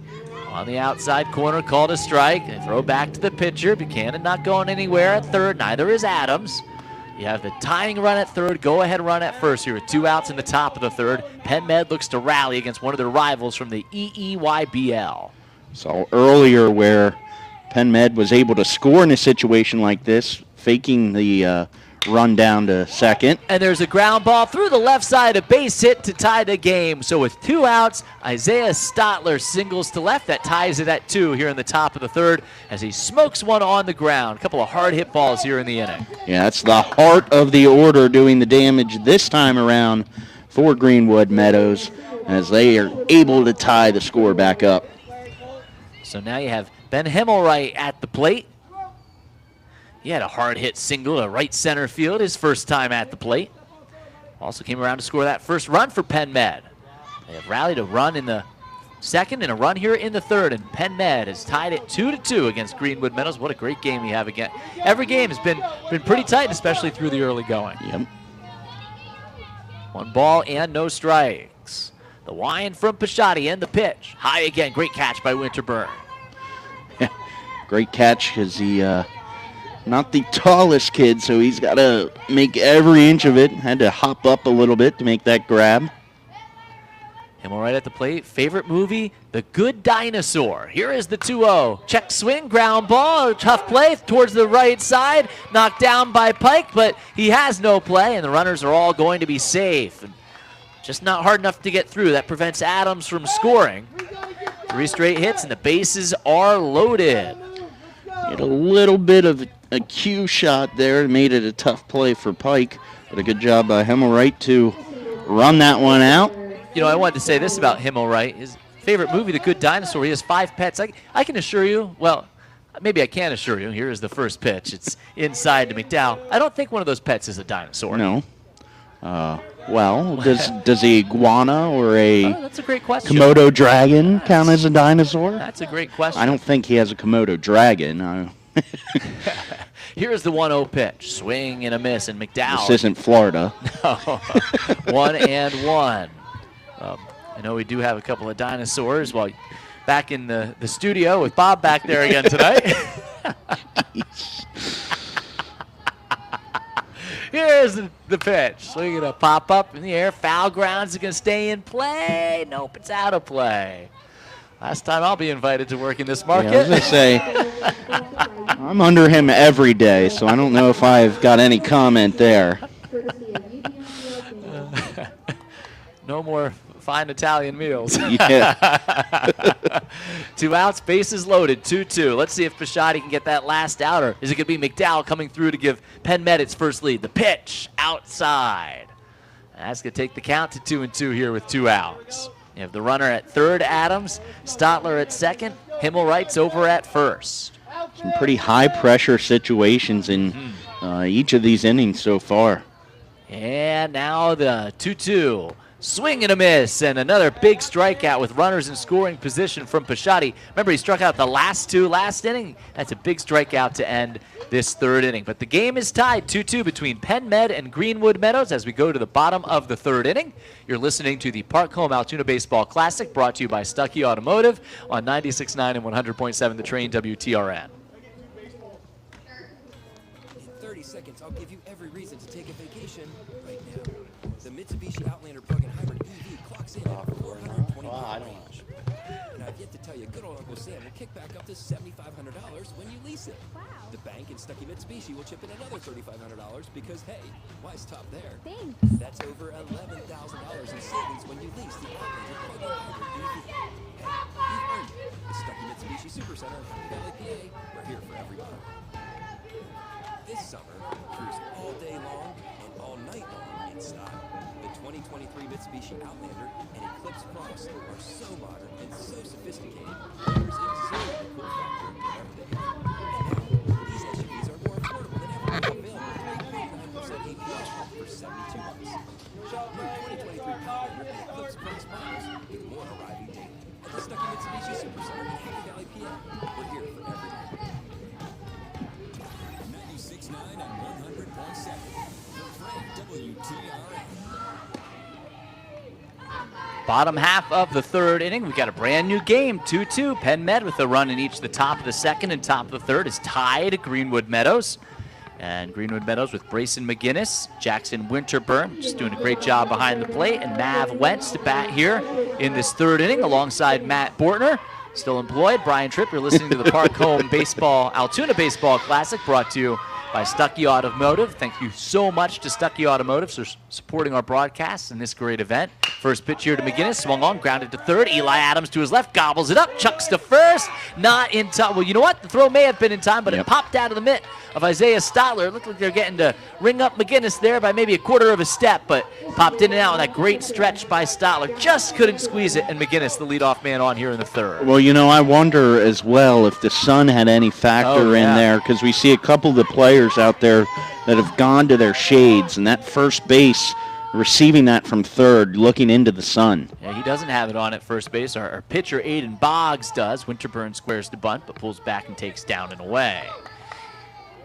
S1: On the outside corner, called a strike. And throw back to the pitcher. Buchanan not going anywhere at third. Neither is Adams. You have the tying run at third, go-ahead run at first here with 2 outs in the top of the third. Penn Med looks to rally against one of their rivals from the EEYBL.
S2: Saw earlier where Penn Med was able to score in a situation like this, faking the run down to second.
S1: And there's a ground ball through the left side, a base hit to tie the game. So with 2 outs, Isaiah Stotler singles to left. That ties it at 2 here in the top of the third as he smokes one on the ground. A couple of hard hit balls here in the inning.
S2: Yeah, that's the heart of the order doing the damage this time around for Greenwood Meadows as they are able to tie the score back up.
S1: So now you have Ben Himmelwright at the plate. He had a hard hit single to right center field his first time at the plate. Also came around to score that first run for Penn Med. They have rallied a run in the second and a run here in the third, and Penn Med has tied it 2-2 against Greenwood Meadows. What a great game we have again. Every game has been pretty tight, especially through the early going.
S2: Yep.
S1: 1 ball and no strikes. The wind from Pisciotti and the pitch. High again. Great catch by Winterburn.
S2: Great catch because he not the tallest kid, so he's got to make every inch of it. Had to hop up a little bit to make that grab.
S1: Himmelwright at the plate. Favorite movie? The Good Dinosaur. Here is the 2-0. Check swing, ground ball. Tough play towards the right side. Knocked down by Pike, but he has no play, and the runners are all going to be safe. And just not hard enough to get through. That prevents Adams from scoring. 3 straight hits, and the bases are loaded.
S2: Had a little bit of a cue shot there. Made it a tough play for Pike, but a good job by Himmelwright to run that one out.
S1: You know, I wanted to say this about Himmelwright. His favorite movie, The Good Dinosaur, he has 5 pets. I can assure you, well, maybe I can assure you, here is the first pitch. It's inside to McDowell. I don't think one of those pets is a dinosaur.
S2: No. Well, does a iguana or a
S1: that's a great question.
S2: Komodo dragon count as a dinosaur?
S1: That's a great question.
S2: I don't think he has a Komodo dragon.
S1: Here's the 1-0 pitch. Swing and a miss, and McDowell.
S2: This isn't Florida.
S1: 1-1. I know we do have a couple of dinosaurs while back in the studio with Bob back there again tonight. Here's the pitch. Swinging a pop up in the air. Foul grounds. Is it going to stay in play? Nope, it's out of play. Last time I'll be invited to work in this market.
S2: Yeah, I was going to say, I'm under him every day, so I don't know if I've got any comment there.
S1: No more fine Italian meals.
S2: Yeah.
S1: 2 outs, bases loaded, 2-2. Let's see if Pisciotti can get that last out, or is it going to be McDowell coming through to give Penn Med its first lead? The pitch outside. That's going to take the count to 2-2 here with 2 outs. You have the runner at third, Adams, Stotler at second, Himmelwright's over at first.
S2: Some pretty high-pressure situations in each of these innings so far.
S1: And now the 2-2. Swing and a miss, and another big strikeout with runners in scoring position from Pisciotti. Remember, he struck out the last inning. That's a big strikeout to end this third inning. But the game is tied 2-2 between Penn Med and Greenwood Meadows as we go to the bottom of the third inning. You're listening to the Park Home Altoona Baseball Classic, brought to you by Stuckey Automotive on 96.9 and 100.7 The Train WTRN.
S3: In 30 seconds, I'll give you every reason to take a vacation right now. The Mitsubishi Outlander plug-in hybrid EV clocks in at 420 range. And I've yet to tell you, good old Uncle Sam will kick back up to $7,500 when you lease it. The bank and Stuckey Mitsubishi will chip in another $3,500 because, hey, why stop there?
S5: Thanks.
S3: That's over $11,000 in savings when you lease the Outlander plug-in hybrid EV. Hey, you've earned it. The Stuckey Mitsubishi Supercenter in Happy Valley, PA. We're here for everyone. This summer, cruise all day long and all night long in style. The 2023 Mitsubishi Outlander and Eclipse Cross are so modern and so sophisticated, there's a zero cool factor in everything. And now, these SUVs are more affordable than ever, available at 3.9% APR for 72 months. Shop new 2023 Outlander and Eclipse Cross models with more arriving daily at the Stuckey Mitsubishi Supercenter in Happy Valley, PA. We're here for everyone.
S6: 96.9 and 100.7. WTRN.
S1: Bottom half of the third inning, we got a brand new game, 2-2. Penn Med with a run in each. The top of the second and top of the third is tied Greenwood Meadows. And Greenwood Meadows with Brayson McGinnis, Jackson Winterburn, just doing a great job behind the plate, and Mav Wentz to bat here in this third inning alongside Matt Bortner. Still employed. Brian Tripp, you're listening to the Park Home Altoona Baseball Classic, brought to you by Stuckey Automotive. Thank you so much to Stuckey Automotive for supporting our broadcasts in this great event. First pitch here to McGinnis, swung on, grounded to third. Eli Adams to his left, gobbles it up, chucks to first. Not in time. Well, you know what? The throw may have been in time, but it popped out of the mitt of Isaiah Stotler. It looked like they're getting to ring up McGinnis there by maybe a quarter of a step, but popped in and out on that great stretch by Stotler. Just couldn't squeeze it, and McGinnis, the leadoff man, on here in the third.
S2: Well, you know, I wonder as well if the sun had any factor in there, because we see a couple of the players out there that have gone to their shades, and that first base receiving that from third, looking into the sun.
S1: Yeah, he doesn't have it on at first base. Our pitcher, Aiden Boggs, does. Winterburn squares the bunt, but pulls back and takes down and away.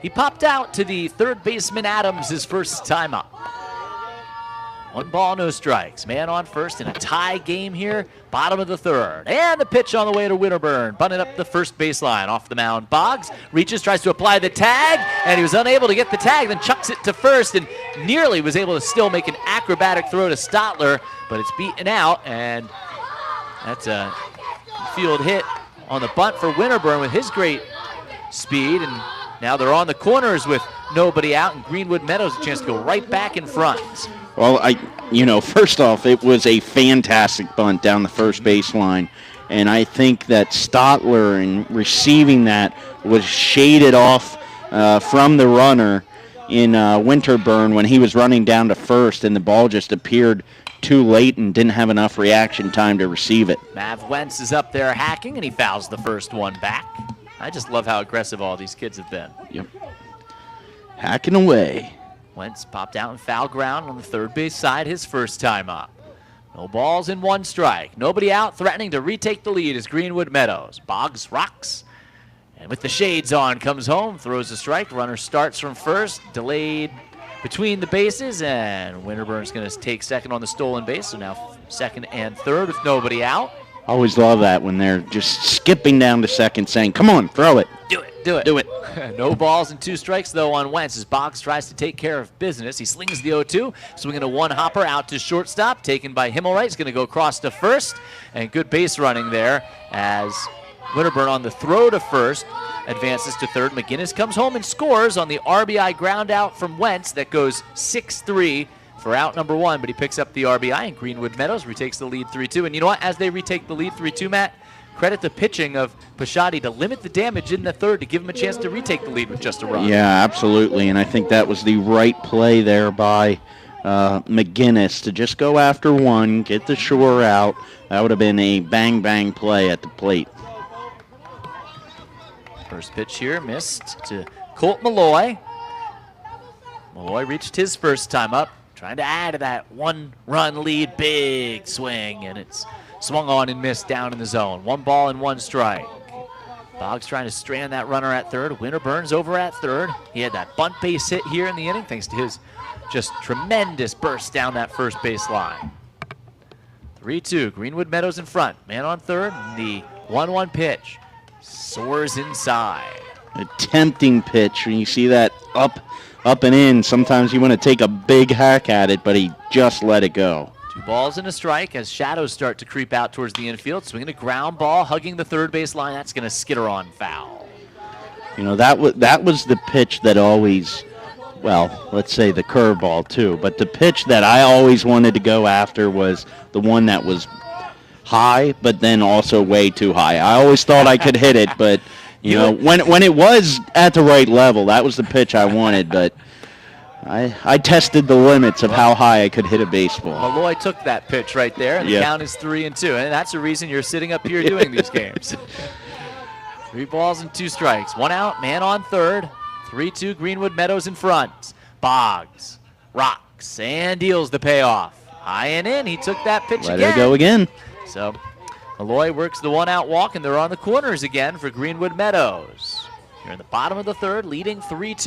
S1: He popped out to the third baseman, Adams, his first time up. 1 ball, no strikes. Man on first in a tie game here, bottom of the third. And the pitch on the way to Winterburn, bunted up the first baseline. Off the mound, Boggs reaches, tries to apply the tag, and he was unable to get the tag, then chucks it to first and nearly was able to still make an acrobatic throw to Stotler, but it's beaten out, and that's a field hit on the bunt for Winterburn with his great speed, and now they're on the corners with nobody out, and Greenwood Meadows a chance to go right back in front.
S2: Well, first off, it was a fantastic bunt down the first baseline, and I think that Stotler, in receiving that, was shaded off from the runner in Winterburn when he was running down to first, and the ball just appeared too late and didn't have enough reaction time to receive it.
S1: Mav Wentz is up there hacking, and he fouls the first one back. I just love how aggressive all these kids have been.
S2: Yep. Hacking away.
S1: Wentz popped out in foul ground on the third base side his first time up. No balls and 1 strike. Nobody out, threatening to retake the lead is Greenwood Meadows. Boggs rocks, And with the shades on, comes home, throws a strike. Runner starts from first, delayed between the bases, and Winterburn's going to take second on the stolen base. So now second and third with nobody out.
S2: I always love that when they're just skipping down to second saying, come on, throw it.
S1: Do it, do it.
S2: Do it.
S1: No balls and 2 strikes, though, on Wentz as Boggs tries to take care of business. He slings the 0-2, swinging a one-hopper out to shortstop, taken by Himmelreich. He's going to go across to first, and good base running there as Winterburn on the throw to first advances to third. McGinnis comes home and scores on the RBI ground out from Wentz that goes 6-3 for out number 1, but he picks up the RBI, and Greenwood Meadows retakes the lead 3-2. And you know what? As they retake the lead 3-2, Matt, credit the pitching of Pisciotti to limit the damage in the third to give him a chance to retake the lead with just a run.
S2: Yeah, absolutely, and I think that was the right play there by McGinnis to just go after one, get the shore out. That would have been a bang-bang play at the plate.
S1: First pitch here missed to Colt Malloy. Malloy reached his first time up, trying to add to that one-run lead. Big swing, and it's swung on and missed down in the zone. 1 ball and 1 strike. Boggs trying to strand that runner at third. Winterburn's over at third. He had that bunt base hit here in the inning thanks to his just tremendous burst down that first base line. 3-2, Greenwood Meadows in front. Man on third, the 1-1 pitch. Soars inside.
S2: A tempting pitch. When you see that up and in, sometimes you want to take a big hack at it, but he just let it go.
S1: 2 balls and a strike as shadows start to creep out towards the infield. Swinging a ground ball, hugging the third base line. That's going to skitter on foul.
S2: You know, that was the pitch that always, well, let's say the curveball too, but the pitch that I always wanted to go after was the one that was high, but then also way too high. I always thought I could hit it, but you know, when it was at the right level, that was the pitch I wanted, but I tested the limits of how high I could hit a baseball.
S1: Malloy took that pitch right there, and the count is 3-2, and that's the reason you're sitting up here doing these games. 3 balls and 2 strikes. 1 out, man on third. 3-2, Greenwood Meadows in front. Boggs rocks and deals the payoff. High and in, he took that pitch again.
S2: Let it go again.
S1: So Malloy works the 1-out walk, and they're on the corners again for Greenwood Meadows. Here in the bottom of the third, leading 3-2.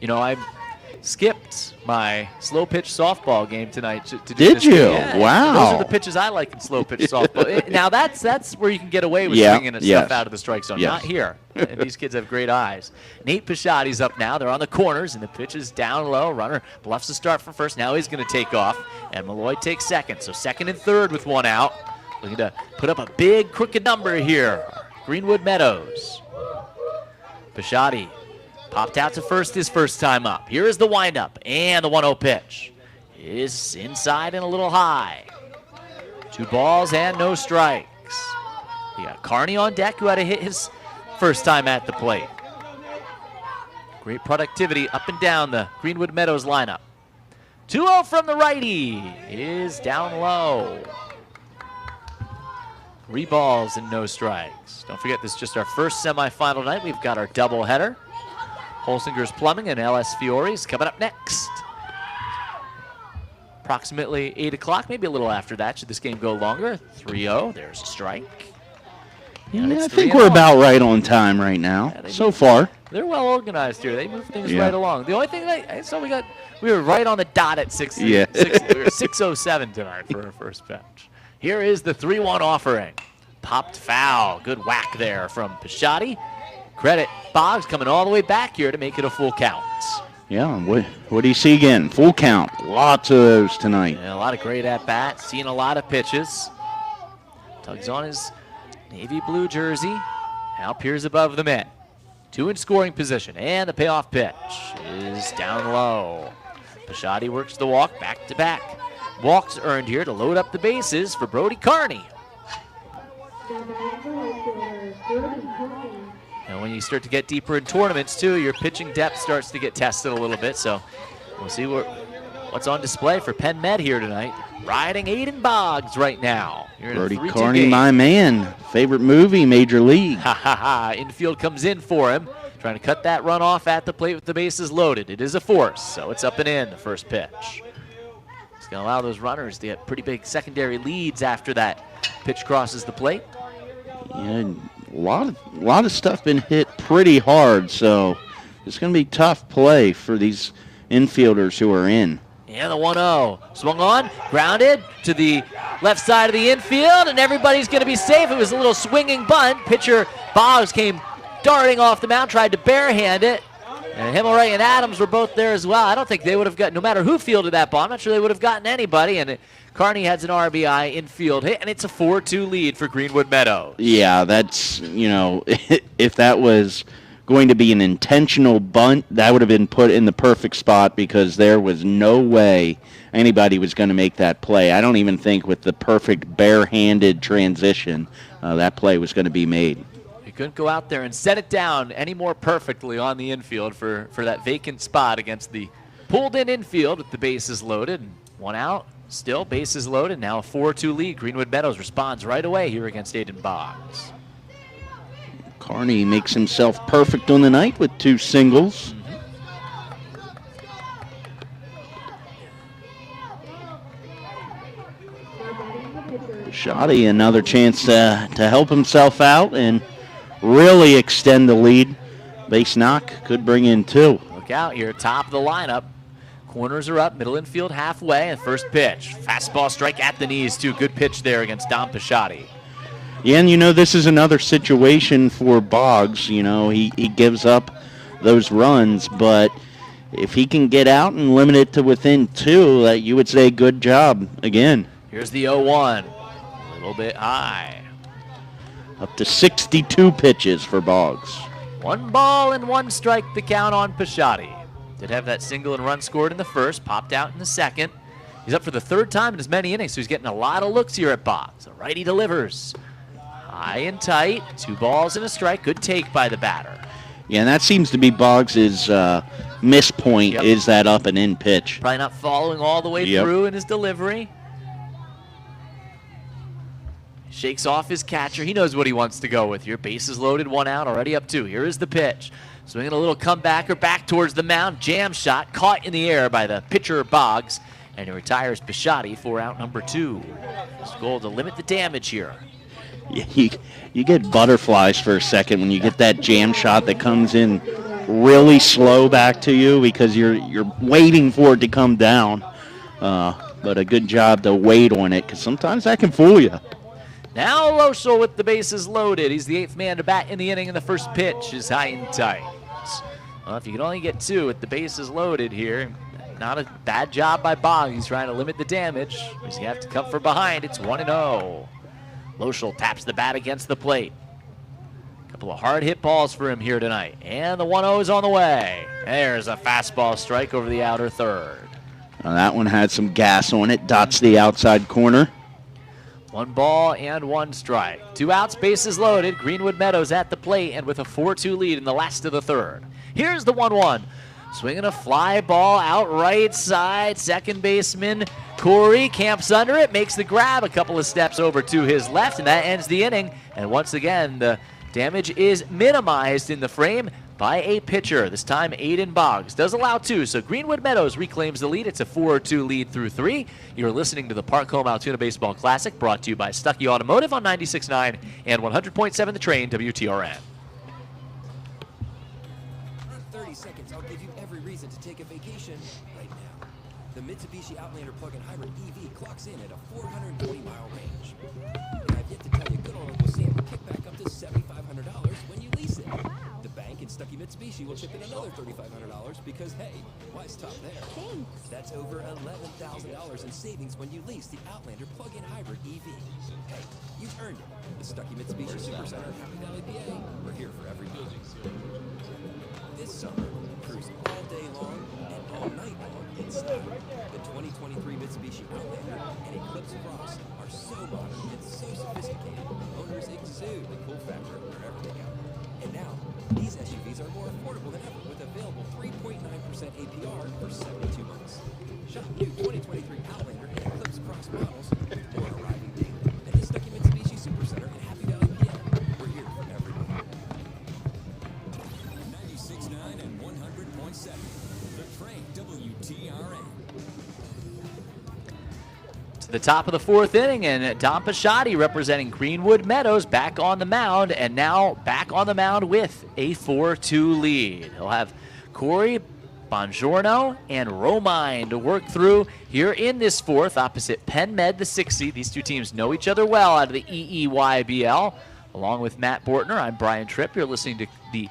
S1: You know, I skipped my slow pitch softball game tonight to do
S2: Did
S1: this
S2: you?
S1: game. Yeah,
S2: wow.
S1: Those are the pitches I like in slow pitch softball. Now that's where you can get away with swinging stuff out of the strike zone. Not here. And these kids have great eyes. Nate Pisciotti's up now. They're on the corners, and the pitch is down low. Runner bluffs to start from first. Now he's going to take off, and Malloy takes second. So second and third with 1 out. Looking to put up a big, crooked number here. Greenwood Meadows. Pisciotti popped out to first his first time up. Here is the windup, and the 1-0 pitch is inside and a little high. 2 balls and no strikes. You got Carney on deck, who had to hit his first time at the plate. Great productivity up and down the Greenwood Meadows lineup. 2-0 from the righty is down low. 3 balls and no strikes. Don't forget, this is just our first semifinal night. We've got our doubleheader. Holsinger's Plumbing and LS Fiore's coming up next. Approximately 8 o'clock, maybe a little after that, should this game go longer. 3-0, there's a strike.
S2: Yeah, I think we're about right on time right now, so far.
S1: They're well organized here. They move things right along. The only thing I saw, we were right on the dot at 6. We were 6:07 tonight for our first pitch. Here is the 3-1 offering. Popped foul. Good whack there from Pisciotti. Credit Boggs coming all the way back here to make it a full count.
S2: Yeah, what do you see again? Full count. Lots of those tonight.
S1: Yeah, a lot of great at-bats. Seeing a lot of pitches. Tugs on his navy blue jersey. Now peers above the mitt. 2 in scoring position, and the payoff pitch is down low. Pisciotti works the walk back-to-back. Walks earned here to load up the bases for Brody Carney. And when you start to get deeper in tournaments, too, your pitching depth starts to get tested a little bit. So we'll see what's on display for Penn Med here tonight. Riding Aiden Boggs right now.
S2: Brody Carney, my man. Favorite movie, Major League.
S1: Infield comes in for him. Trying to cut that run off at the plate with the bases loaded. It is a force, so it's up and in, the first pitch. going to allow those runners to get pretty big secondary leads after that pitch crosses the plate.
S2: Yeah, a lot of stuff been hit pretty hard, so it's going to be tough play for these infielders who are in.
S1: Yeah, the 1-0. Swung on, grounded to the left side of the infield, and everybody's going to be safe. It was a little swinging bunt. Pitcher Boggs came darting off the mound, tried to barehand it. And Himmelreich and Adams were both there as well. I don't think they would have gotten, no matter who fielded that ball, I'm not sure they would have gotten anybody. And Carney has an RBI infield hit, and it's a 4-2 lead for Greenwood Meadows.
S2: Yeah, that's, if that was going to be an intentional bunt, that would have been put in the perfect spot because there was no way anybody was going to make that play. I don't even think with the perfect barehanded transition that play was going to be made.
S1: He couldn't go out there and set it down any more perfectly on the infield for that vacant spot against the pulled-in infield with the bases loaded. And 1 out, still bases loaded. Now a 4-2 lead. Greenwood Meadows responds right away here against Aiden Boggs.
S2: Carney makes himself perfect on the night with 2 singles. Shoddy, another chance to help himself out and really extend the lead. Base knock could bring in 2.
S1: Look out here, top of the lineup. Corners are up, middle infield halfway, and first pitch. Fastball strike at the knees, too. Good pitch there against Dom Pisciotti.
S2: Yeah, and this is another situation for Boggs. He gives up those runs, but if he can get out and limit it to within 2, you would say good job again.
S1: Here's the 0-1. A little bit high.
S2: Up to 62 pitches for Boggs.
S1: 1 ball and 1 strike the count on Pisciotti. Did have that single and run scored in the first, popped out in the second. He's up for the 3rd time in as many innings, so he's getting a lot of looks here at Boggs. A righty delivers. High and tight, 2 balls and a strike. Good take by the batter.
S2: Yeah, and that seems to be Boggs' miss point, is that up and in pitch.
S1: Probably not following all the way through in his delivery. Shakes off his catcher. He knows what he wants to go with here. Bases loaded, 1 out, already up 2. Here is the pitch. Swinging a little comebacker back towards the mound. Jam shot caught in the air by the pitcher Boggs. And he retires Pisciotti for out number 2. His goal to limit the damage here.
S2: You get butterflies for a second when you get that jam shot that comes in really slow back to you because you're waiting for it to come down. But a good job to wait on it because sometimes that can fool you.
S1: Now Loschel with the bases loaded. He's the 8th man to bat in the inning, and the first pitch is high and tight. Well, if you can only get 2 with the bases loaded here, not a bad job by Boggs. He's trying to limit the damage. Because you have to come from behind. It's 1-0. Loschel taps the bat against the plate. A couple of hard hit balls for him here tonight. And the 1-0 is on the way. There's a fastball strike over the outer third.
S2: Now that one had some gas on it. Dots the outside corner.
S1: 1 ball and 1 strike. 2 outs, bases loaded. Greenwood Meadows at the plate and with a 4-2 lead in the last of the third. Here's the 1-1. Swinging a fly ball out right side. Second baseman Corey camps under it, makes the grab a couple of steps over to his left, and that ends the inning. And once again, the damage is minimized in the frame by a pitcher. This time, Aiden Boggs does allow 2, so Greenwood Meadows reclaims the lead. It's a 4-2 lead through 3. You're listening to the Park Home Altoona Baseball Classic, brought to you by Stuckey Automotive on 96.9 and 100.7 The Train, WTRN.
S3: 30 seconds, I'll give you every reason to take a vacation right now. The Mitsubishi Outlander plug-in hybrid EV clocks in at a 440-mile range. And I've yet to tell you, good old Uncle Sam will kick back up to $7,500 when you lease it. The bank and Stuckey Mitsubishi will chip in another $3,500 because, hey, why stop there?
S5: Thanks.
S3: That's over $11,000 in savings when you lease the Outlander plug-in hybrid EV. Hey, you've earned it. The Stuckey Mitsubishi Supercenter, Happy Valley, PA. We're here for every move. This summer, cruise all day long and all night long in style. The 2023 Mitsubishi Outlander and Eclipse Cross are so modern and so sophisticated, owners exude the cool factor wherever they go. And now, these SUVs are more affordable than ever with available 3.9% APR for 72 months. Shop new 2023 Outlander and Eclipse Cross models with more arriving daily at the Stuckey Mitsubishi Supercenter in Happy Valley, PA. We're here for everyone.
S6: 96.9 and 100.7. The Train, WTRN.
S1: the top of the 4th inning, and Don Pisciotti representing Greenwood Meadows back on the mound, and now back on the mound with a 4-2 lead. He'll have Corey, Bongiorno, and Romine to work through here in this 4th opposite Penn Med, the 6th seed. These two teams know each other well out of the EEYBL. Along with Matt Bortner, I'm Brian Tripp. You're listening to the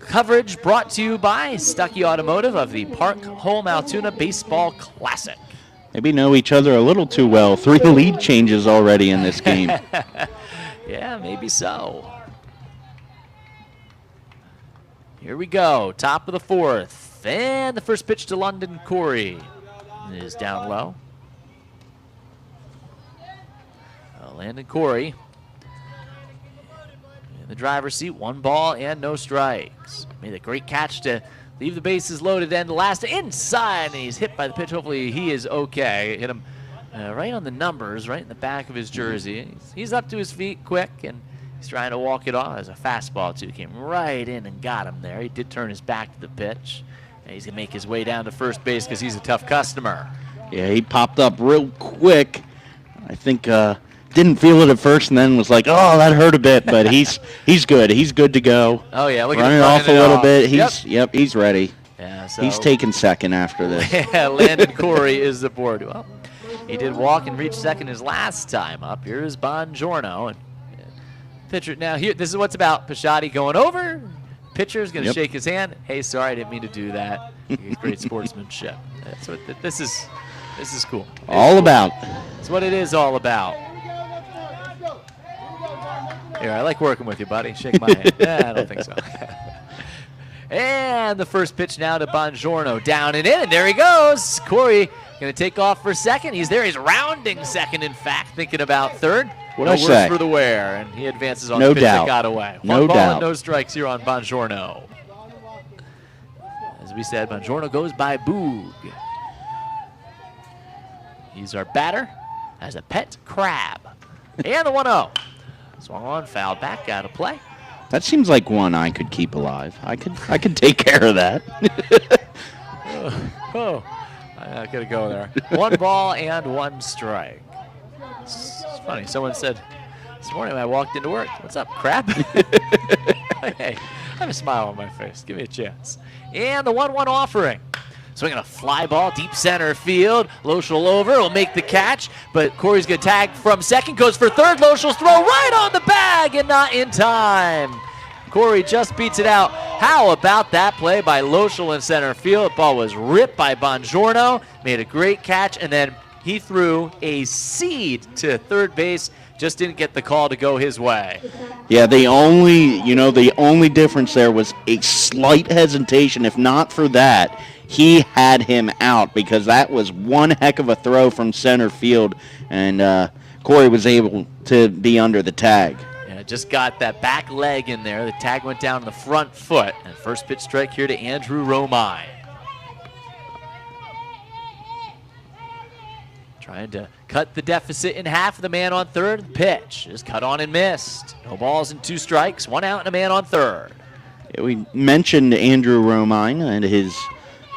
S1: coverage brought to you by Stuckey Automotive of the Park Home Altoona Baseball Classic.
S2: Maybe know each other a little too well. 3 lead changes already in this game.
S1: Yeah, maybe so. Here we go, top of the 4th. And the first pitch to London Corey is down low. Landon Corey in the driver's seat, 1 ball and no strikes. Made a great catch to leave the bases loaded and the last inside, and he's hit by the pitch. Hopefully he is okay. Hit him right on the numbers, right in the back of his jersey. He's up to his feet quick, and he's trying to walk it off. There's a fastball, too. Came right in and got him there. He did turn his back to the pitch. And he's going to make his way down to first base because he's a tough customer.
S2: Yeah, he popped up real quick. I think didn't feel it at first and then was like, oh, that hurt a bit. But he's good. He's good to go.
S1: Oh, yeah. Look at
S2: running
S1: him
S2: off a little bit.
S1: Yep,
S2: he's ready.
S1: Yeah, so
S2: He's taking second after this.
S1: Yeah, Landon Corey is the board. Well, he did walk and reach second his last time up. Here's Bongiorno. And pitcher now here. This is what's about. Pisciotti going over. Pitcher's going to shake his hand. Hey, sorry, I didn't mean to do that. Great sportsmanship. That's what this is. This is cool.
S2: All about.
S1: That's what it is all about. Here, I like working with you, buddy. Shake my hand. I don't think so. And the first pitch now to Bongiorno. Down and in, and there he goes. Corey going to take off for second. He's there. He's rounding second, in fact, thinking about third.
S2: What'd
S1: no
S2: I
S1: worse
S2: say?
S1: for the wear, and he advances on
S2: No
S1: the pitch
S2: doubt.
S1: that got away.
S2: No
S1: One ball
S2: doubt.
S1: and no strikes here on Bongiorno. As we said, Bongiorno goes by Boog. He's our batter as a pet crab. And the 1-0. Swung on, foul back, out of play.
S2: That seems like one I could keep alive. I could take care of that.
S1: I gotta go there. 1 ball and 1 strike. It's funny. Someone said this morning when I walked into work, "What's up, crab?" Hey, I have a smile on my face. Give me a chance. And the 1-1 offering. Swinging a fly ball, deep center field. Loschel over, will make the catch, but Corey's going to tag from second, goes for third. Loschel's throw right on the bag and not in time. Corey just beats it out. How about that play by Loschel in center field? The ball was ripped by Bongiorno, made a great catch, and then he threw a seed to third base. Just didn't get the call to go his way.
S2: Yeah, the only difference there was a slight hesitation. If not for that, he had him out because that was one heck of a throw from center field, and Corey was able to be under the tag.
S1: Yeah, just got that back leg in there. The tag went down the front foot. And first pitch strike here to Andrew Romine. Trying to cut the deficit in half. The man on third. Pitch is cut on and missed. No balls and 2 strikes. 1 out and a man on third.
S2: Yeah, we mentioned Andrew Romine and his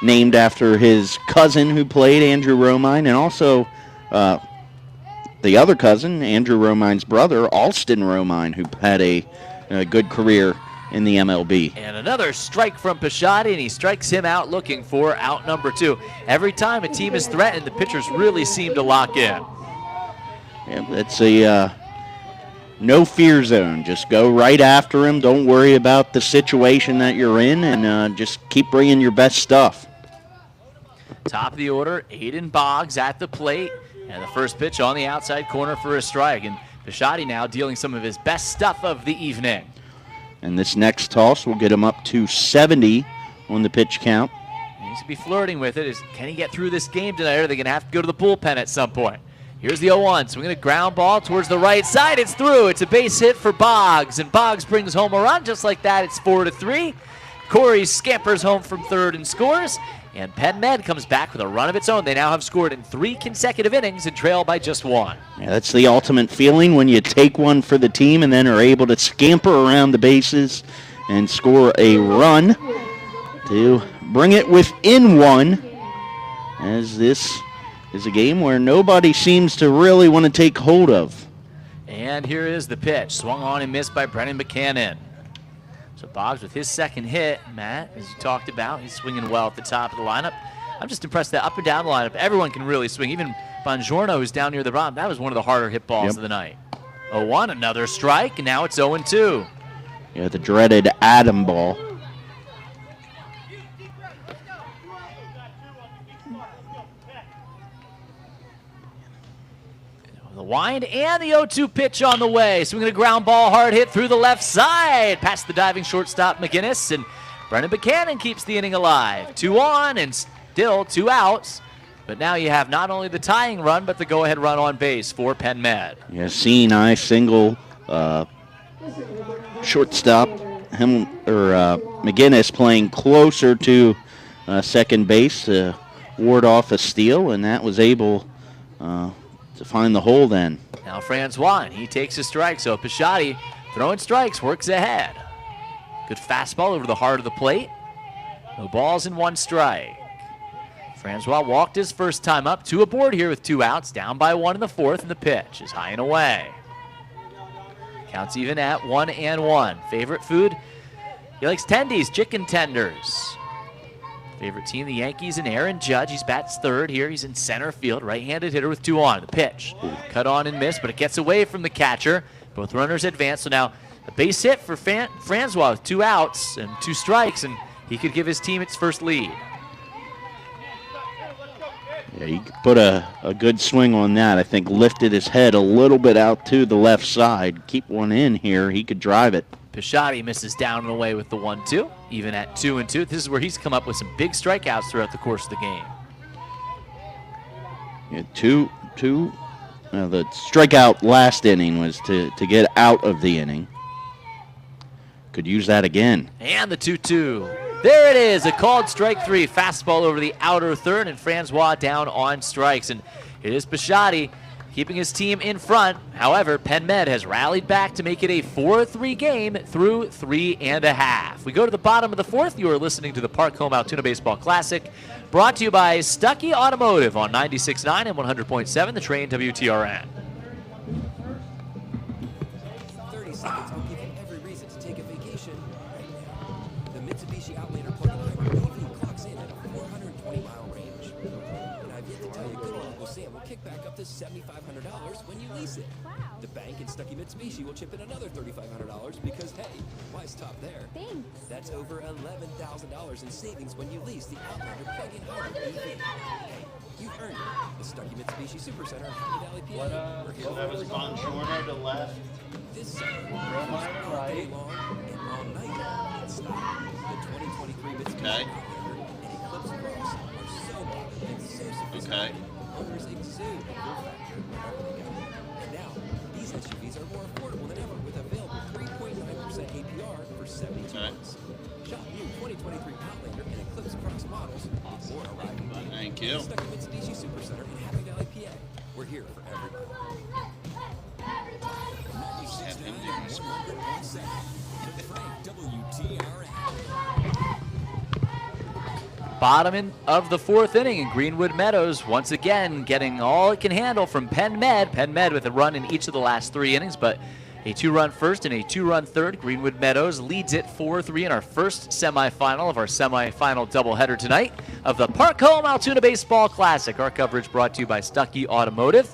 S2: named after his cousin who played Andrew Romine, and also the other cousin, Andrew Romine's brother, Alston Romine, who had a good career in the MLB.
S1: And another strike from Pisciotti, and he strikes him out looking for out number 2. Every time a team is threatened, the pitchers really seem to lock in.
S2: Yeah, it's a no fear zone. Just go right after him. Don't worry about the situation that you're in, and just keep bringing your best stuff.
S1: Top of the order, Aiden Boggs at the plate, and the first pitch on the outside corner for a strike. And Pisciotti now dealing some of his best stuff of the evening.
S2: And this next toss will get him up to 70 on the pitch count.
S1: He needs to be flirting with it. Can he get through this game tonight, or are they going to have to go to the bullpen at some point? Here's the 0-1, swinging a ground ball towards the right side. It's through. It's a base hit for Boggs, and Boggs brings home a run. Just like that, it's 4-3. Corey scampers home from third and scores, and Penn Med comes back with a run of its own. They now have scored in 3 consecutive innings and trail by just 1.
S2: Yeah, that's the ultimate feeling when you take one for the team and then are able to scamper around the bases and score a run to bring it within 1 as this is a game where nobody seems to really want to take hold of.
S1: And here is the pitch. Swung on and missed by Brennan Buchanan. So Boggs with his second hit. Matt, as you talked about, he's swinging well at the top of the lineup. I'm just impressed that up and down the lineup, everyone can really swing. Even Bongiorno, who's down near the bottom, that was one of the harder hit balls of the night. 0-1, another strike, and now it's 0-2.
S2: Yeah, the dreaded Adam ball.
S1: The wind and the 0-2 pitch on the way. Swinging a ground ball, hard hit through the left side. Past the diving shortstop McGinnis, and Brennan Buchanan keeps the inning alive. 2 on and still 2 outs. But now you have not only the tying run, but the go-ahead run on base for Penn Med.
S2: Yeah, seeing single shortstop, McGinnis playing closer to second base to ward off a steal, and that was able to find the hole then.
S1: Now Francois, and he takes a strike, so Pisciotti throwing strikes, works ahead. Good fastball over the heart of the plate. No balls and 1 strike. Francois walked his first time up, 2 aboard here with 2 outs, down by 1 in the 4th, and the pitch is high and away. Counts even at 1-1. Favorite food? He likes tendies, chicken tenders. Favorite team, the Yankees, and Aaron Judge. He's bats third here. He's in center field, right-handed hitter with 2 on. The pitch, cut on and missed, but it gets away from the catcher. Both runners advance, so now a base hit for Francois with 2 outs and 2 strikes, and he could give his team its first lead.
S2: Yeah, he put a good swing on that. I think lifted his head a little bit out to the left side. Keep one in here. He could drive it.
S1: Pisciotti misses down and away with the 1-2, even at 2-2. This is where he's come up with some big strikeouts throughout the course of the game.
S2: Yeah, two. The strikeout last inning was to get out of the inning. Could use that again.
S1: And the 2-2. There it is, a called strike 3. Fastball over the outer third, and Francois down on strikes. And it is Pisciotti keeping his team in front. However, Penn Med has rallied back to make it a 4-3 game through 3.5. We go to the bottom of the 4th. You are listening to the Park Home Altoona Baseball Classic, brought to you by Stuckey Automotive on 96.9 and 100.7, the Train WTRN.
S3: 30 seconds will give you every reason to take a vacation right now. The Mitsubishi Outlander plug-in hybrid evening clocks in at a 420-mile range. And I've yet to tell you, good old Uncle Sam will kick back up to $7,500 when you lease it. The bank and Stuckey Mitsubishi will chip in another $3,500 because, hey, why stop there?
S5: Thanks.
S3: That's over $11,000 in savings when you lease the Outlander plug-in hybrid EV. Hey, you've earned it. The Stuckey Mitsubishi Supercenter in Happy Valley, PA. We're here
S2: That was Bongiorno to left.
S3: this summer, all day long and all night in style. The 2023 Mitsubishi Outlander and Eclipse Cross are so modern and so sophisticated. Owners exude the cool factor wherever they go. And now, these SUVs are more affordable than ever with available 3.9% APR for 72 months. Shop new 2023 Outlander and Eclipse Cross models before arriving.
S2: Thank you.
S3: Stuckey Mitsubishi Supercenter in Happy Valley, PA. We're here for everybody.
S6: 96.9, 100.7. The Frank WTRN.
S1: Bottom of the 4th inning, and Greenwood Meadows once again getting all it can handle from Penn Med. Penn Med with a run in each of the last 3 innings, but a 2-run first and a 2-run third. Greenwood Meadows leads it 4-3 in our first semifinal of our semifinal doubleheader tonight of the Park Home Altoona Baseball Classic. Our coverage brought to you by Stuckey Automotive.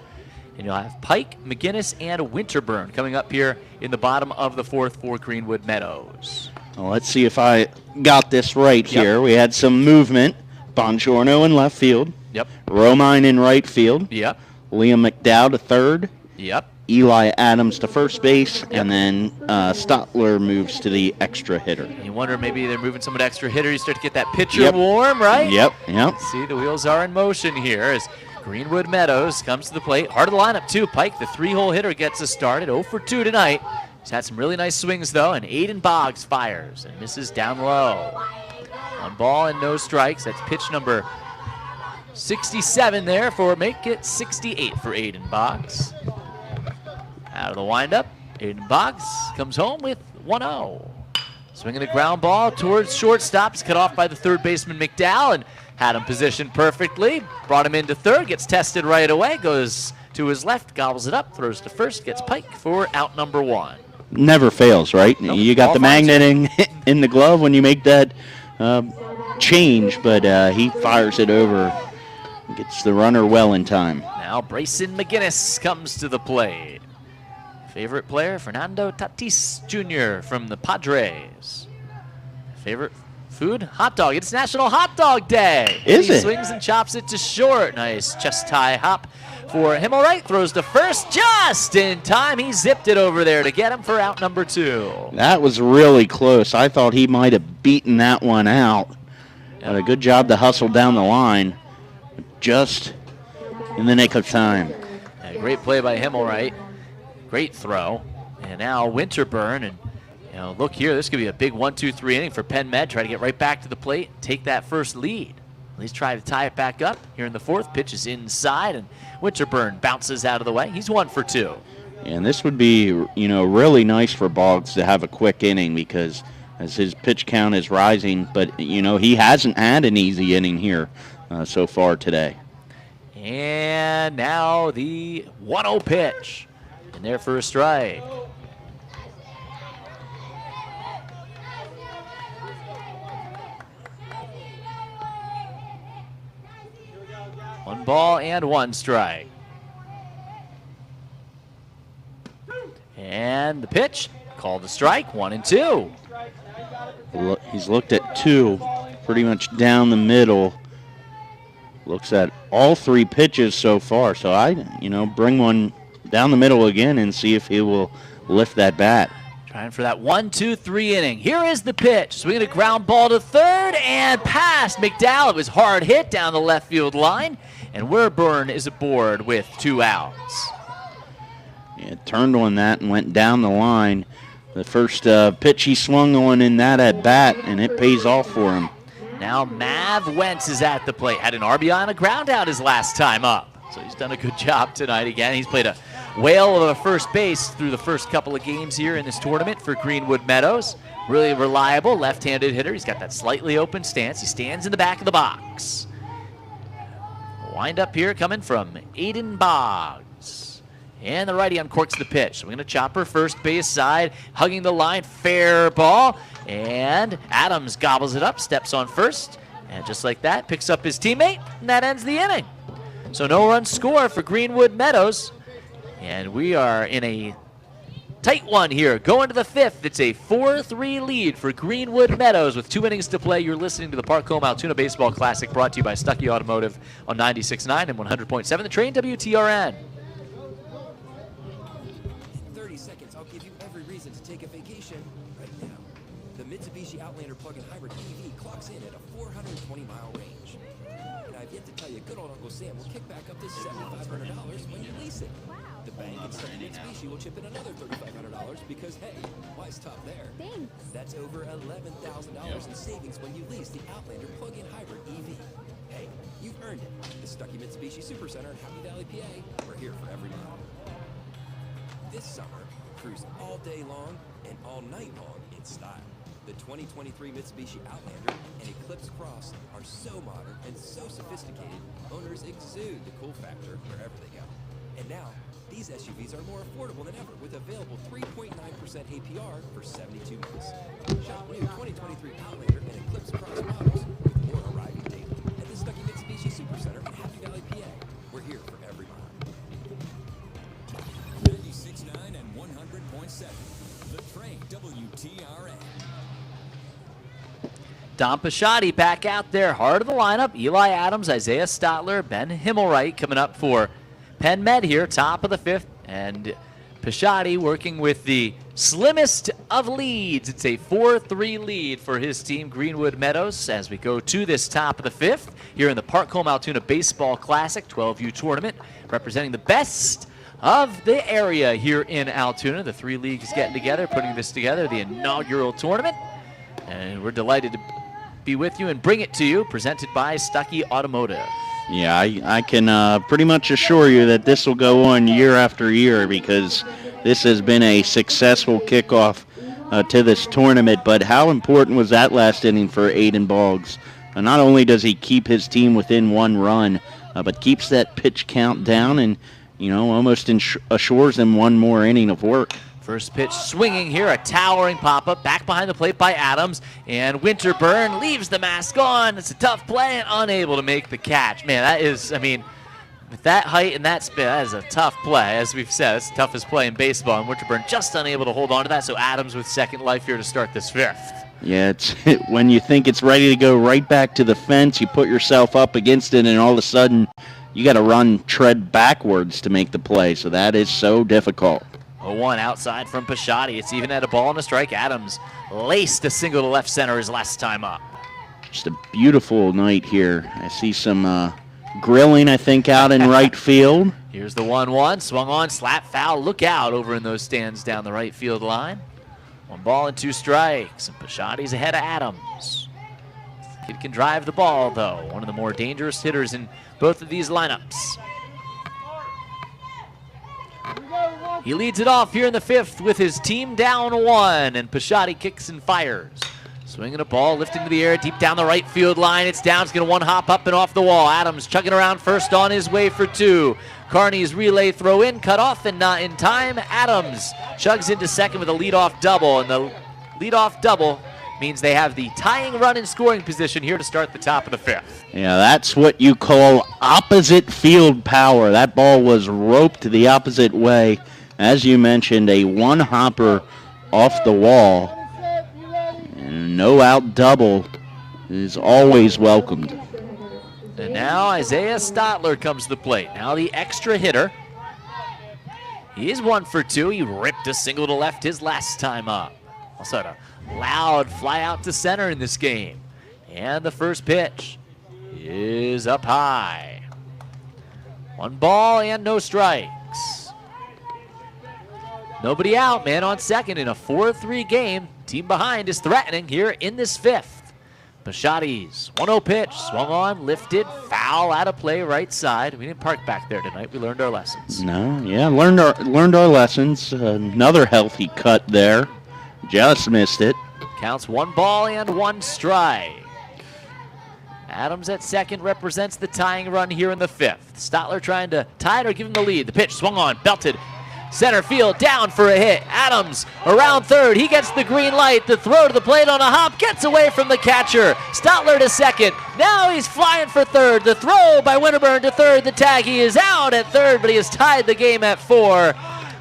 S1: And you'll have Pike, McGinnis, and Winterburn coming up here in the bottom of the 4th for Greenwood Meadows.
S2: Well, let's see if I got this right here. We had some movement. Bongiorno in left field.
S1: Yep.
S2: Romine in right field.
S1: Yep.
S2: Liam McDowd to third.
S1: Yep.
S2: Eli Adams to first base. And then Stotler moves to the extra hitter.
S1: You wonder maybe they're moving someone to extra hitter. You start to get that pitcher warm, right?
S2: Yep.
S1: See, the wheels are in motion here as Greenwood Meadows comes to the plate. Heart of the lineup, too. Pike, the 3-hole hitter, gets us started. 0 for 2 tonight. He's had some really nice swings, though, and Aiden Boggs fires and misses down low. 1 ball and no strikes. That's pitch number 67 there for make it 68 for Aiden Boggs. Out of the windup, Aiden Boggs comes home with 1-0. Swinging a ground ball towards shortstop. Cut off by the third baseman McDowell, and Had him positioned perfectly, brought him into third, gets tested right away, goes to his left, gobbles it up, throws to first, gets pike for out number 1.
S2: Never fails, right?
S1: Nope,
S2: You got
S1: all
S2: the
S1: fine,
S2: magneting in the glove when you make that change, but he fires it over. Gets the runner well in time.
S1: Now Brayson McGinnis comes to the plate. Favorite player, Fernando Tatis Jr. from the Padres. Favorite food? Hot dog. It's National Hot Dog Day.
S2: Is
S1: He
S2: it?
S1: swings and chops it to short. Nice chest high hop for Himmelreich. Throws to first just in time. He zipped it over there to get him for out number 2.
S2: That was really close. I thought he might have beaten that one out. But a good job to hustle down the line just in the nick of time.
S1: A great play by Himmelreich. Great throw. And now Winterburn. And look here, this could be a big 1-2-3 inning for Penn Med. Try to get right back to the plate, take that first lead. At least try to tie it back up here in the 4th. Pitch is inside, and Winterburn bounces out of the way. He's 1 for 2.
S2: And this would be, really nice for Boggs to have a quick inning because as his pitch count is rising, but, he hasn't had an easy inning here so far today.
S1: And now the 1-0 pitch. And there for a strike. One ball and 1 strike. And the pitch, called a strike, 1-2.
S2: He's looked at 2, pretty much down the middle. Looks at all 3 pitches so far. So I, bring one down the middle again and see if he will lift that bat.
S1: Trying for that 1-2-3 inning. Here is the pitch. Swinging a ground ball to third and past McDowell. It was hard hit down the left field line. And Winterburn is aboard with 2 outs.
S2: Yeah, turned on that and went down the line. The first pitch he swung on in that at bat, and it pays off for him.
S1: Now Mav Wentz is at the plate. Had an RBI and a ground out his last time up. So he's done a good job tonight again. He's played a whale of a first base through the first couple of games here in this tournament for Greenwood Meadows. Really reliable left-handed hitter. He's got that slightly open stance. He stands in the back of the box. Wind up here coming from Aiden Boggs. And the righty uncorks the pitch. So we're going to chopper first base side, hugging the line, fair ball. And Adams gobbles it up, steps on first. And just like that, picks up his teammate, and that ends the inning. So no run score for Greenwood Meadows. And we are in a tight one here. Going to the 5th. It's a 4-3 lead for Greenwood Meadows with 2 innings to play. You're listening to the Park Home Altoona Baseball Classic brought to you by Stuckey Automotive on 96.9 and 100.7 The Train WTRN.
S3: In 30 seconds, I'll give you every reason to take a vacation right now. The Mitsubishi Outlander plug-in hybrid EV clocks in at a 420-mile range. And I've yet to tell you, good old Uncle Sam will kick back up to $7,500 when you lease it. The bank and Stuckey Mitsubishi will chip in another $3,500 because, hey, why stop there?
S5: Thanks.
S3: That's over $11,000 in savings when you lease the Outlander plug-in hybrid EV. Hey, you've earned it. The Stuckey Mitsubishi Supercenter in Happy Valley, PA. We're here for every mile. This summer, cruise all day long and all night long in style. The 2023 Mitsubishi Outlander and Eclipse Cross are so modern and so sophisticated, owners exude the cool factor wherever they go. And now, these SUVs are more affordable than ever with available 3.9% APR for 72 months. Shop new 2023 Outlander and Eclipse Cross models with more arriving daily at the Stuckey Mitsubishi Supercenter in Happy Valley, PA. We're here for every mile.
S6: 96.9 and 100.7. The Train WTRN.
S1: Don Pisciotti back out there, heart of the lineup. Eli Adams, Isaiah Stotler, Ben Himmelreich coming up for Penn Med here, top of the 5th. And Pisciotti working with the slimmest of leads. It's a 4-3 lead for his team, Greenwood Meadows, as we go to this top of the 5th here in the Park Home Altoona Baseball Classic 12U tournament, representing the best of the area here in Altoona. The 3 leagues getting together, putting this together, the inaugural tournament. And we're delighted to be with you and bring it to you, presented by Stuckey Automotive.
S2: Yeah, I can pretty much assure you that this will go on year after year because this has been a successful kickoff to this tournament. But how important was that last inning for Aiden Boggs not only does he keep his team within 1 run, but keeps that pitch count down and, almost assures them 1 more inning of work.
S1: First pitch swinging here, a towering pop-up back behind the plate by Adams, and Winterburn leaves the mask on. It's a tough play and unable to make the catch. Man, that is, with that height and that spin, that is a tough play. As we've said, it's the toughest play in baseball, and Winterburn just unable to hold on to that, so Adams with second life here to start this 5th.
S2: Yeah, it's when you think it's ready to go right back to the fence, you put yourself up against it, and all of a sudden you got to tread backwards to make the play, so that is so difficult.
S1: 0-1 outside from Pisciotti. It's even at a ball and a strike. Adams laced a single to left center his last time up.
S2: Just a beautiful night here. I see some grilling, I think, out in right field.
S1: Here's the 1-1. Swung on, slap foul. Look out over in those stands down the right field line. 1 ball and 2 strikes. And Pisciotti's ahead of Adams. Kid can drive the ball, though. One of the more dangerous hitters in both of these lineups. He leads it off here in the 5th with his team down 1, and Pisciotti kicks and fires. Swinging a ball, lifting to the air, deep down the right field line. It's down, it's going to 1-hop up and off the wall. Adams chugging around first on his way for 2. Carney's relay throw in, cut off and not in time. Adams chugs into second with a leadoff double, and the leadoff double means they have the tying run in scoring position here to start the top of the 5th.
S2: Yeah, that's what you call opposite field power. That ball was roped the opposite way. As you mentioned, a 1-hopper off the wall. And no out double is always welcomed.
S1: And now Isaiah Stotler comes to the plate. Now the extra hitter. He is 1 for 2. He ripped a single to left his last time up. Also had a loud fly out to center in this game. And the first pitch is up high. 1 ball and no strikes. Nobody out, man on second in a 4-3 game. Team behind is threatening here in this 5th. Pisciotti's 1-0 pitch, swung on, lifted, foul, out of play, right side. We didn't park back there tonight. We learned our lessons.
S2: No, yeah, learned our lessons. Another healthy cut there. Just missed it.
S1: Counts 1 ball and 1 strike. Adams at second represents the tying run here in the 5th. Stotler trying to tie it or give him the lead. The pitch swung on, belted. Center field down for a hit. Adams around third. He gets the green light. The throw to the plate on a hop gets away from the catcher. Stotler to second. Now he's flying for third. The throw by Winterburn to third. The tag. He is out at third, but he has tied the game at 4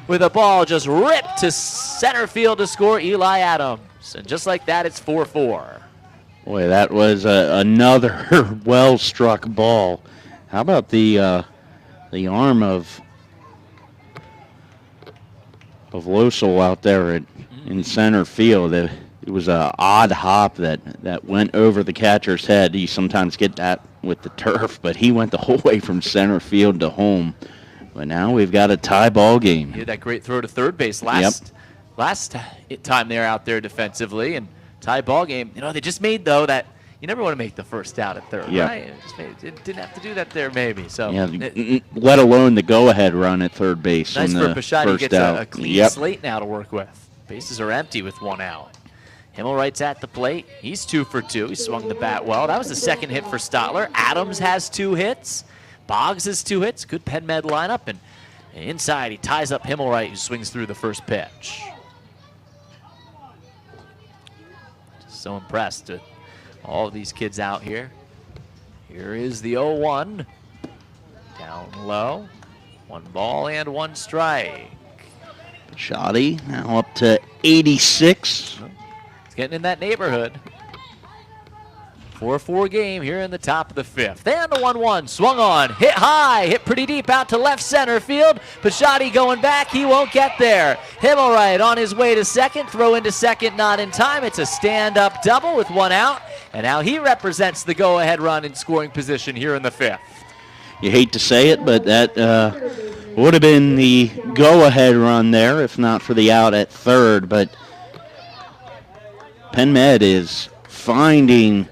S1: with a ball just ripped to center field to score Eli Adams. And just like that, it's 4-4.
S2: Boy, that was another well-struck ball. How about the arm of Losel out there in center field? It was an odd hop that went over the catcher's head. You sometimes get that with the turf, but he went the whole way from center field to home. But now we've got a tie ball game.
S1: He had that great throw to third base last time they were out there defensively, and tie ball game. They just made, though, that you never want to make the first out at third, right? It didn't have to do that there, maybe. So,
S2: let alone the go-ahead run at third base.
S1: Nice for Pisciotti. He gets a clean
S2: Yep.
S1: slate now to work with. Bases are empty with 1 out. Himmelwright's at the plate. He's 2 for 2. He swung the bat well. That was the second hit for Stotler. Adams has 2 hits. Boggs has 2 hits. Good Penn Med lineup. And inside, he ties up Himmelwright, who swings through the first pitch. Just so impressed with all of these kids out here. Here is the 0-1. Down low. 1 ball and 1 strike.
S2: Pisciotti now up to 86.
S1: It's getting in that neighborhood. 4-4 game here in the top of the 5th. And the 1-1 swung on, hit high, hit pretty deep out to left center field. Pisciotti going back, he won't get there. Himmelwright on his way to second, throw into second, not in time. It's a stand-up double with 1 out. And now he represents the go-ahead run in scoring position here in the 5th.
S2: You hate to say it, but that would have been the go-ahead run there if not for the out at third. But Penn Med is finding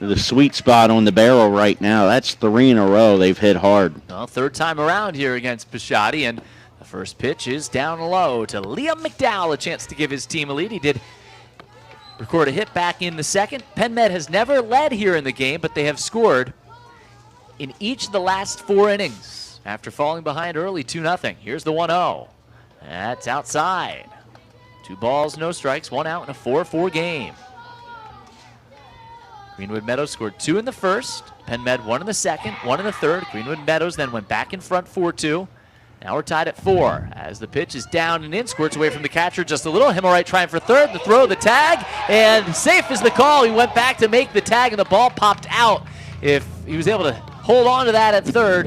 S2: the sweet spot on the barrel right now. That's 3 in a row they've hit hard.
S1: Well, 3rd time around here against Pisciotti, and the first pitch is down low to Liam McDowell, a chance to give his team a lead. He did record a hit back in the second. Penn Med has never led here in the game, but they have scored in each of the last 4 innings after falling behind early 2-0. Here's the 1-0. That's outside. 2 balls, no strikes, 1 out in a 4-4 game. Greenwood Meadows scored 2 in the first. Penn Med 1 in the second, 1 in the third. Greenwood Meadows then went back in front 4-2. Now we're tied at 4 as the pitch is down and in, squirts away from the catcher just a little. Himmelwright trying for third, the throw, the tag, and safe is the call. He went back to make the tag and the ball popped out. If he was able to hold on to that at third,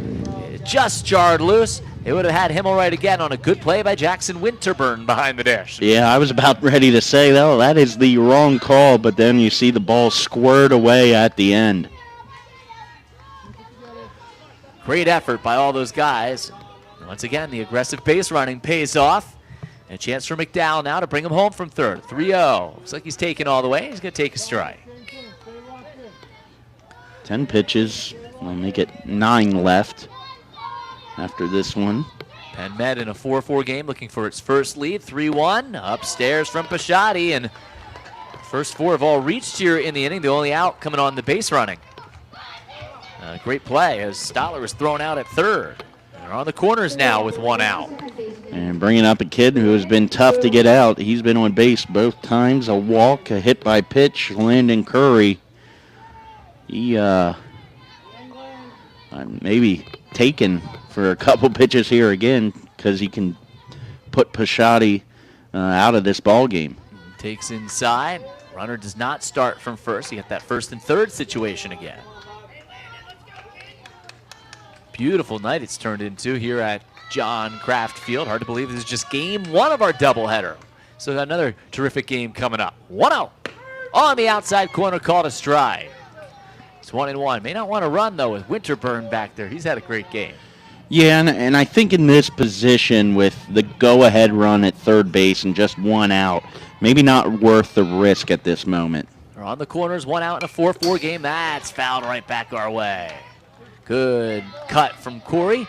S1: it just jarred loose. It would have had Himmelwright again on a good play by Jackson Winterburn behind the dish.
S2: Yeah, I was about ready to say, though, that is the wrong call, but then you see the ball squirt away at the end.
S1: Great effort by all those guys. Once again, the aggressive base running pays off. And a chance for McDowell now to bring him home from third. 3-0. Looks like he's taking all the way. He's going to take a strike.
S2: 10 pitches. We'll make it 9 left after this one.
S1: Penn Med in a 4-4 game looking for its first lead. 3-1. Upstairs from Pisciotti. And first 4 have all reached here in the inning. The only out coming on the base running. Great play as Stotler was thrown out at third. They're on the corners now with 1 out.
S2: And bringing up a kid who has been tough to get out. He's been on base both times. A walk, a hit by pitch. Landon Curry. He maybe taken for a couple pitches here again because he can put Pisciotti out of this ball game.
S1: Takes inside. Runner does not start from first. You get that first and third situation again. Beautiful night it's turned into here at John Kraft Field. Hard to believe this is just game 1 of our doubleheader. So another terrific game coming up. 1-0 on the outside corner, called a strike. It's 1-1. May not want to run though with Winterburn back there. He's had a great game.
S2: Yeah, and I think in this position with the go-ahead run at third base and just 1 out, maybe not worth the risk at this moment.
S1: They're on the corners, 1 out in a 4-4 game. That's fouled right back our way. Good cut from Corey.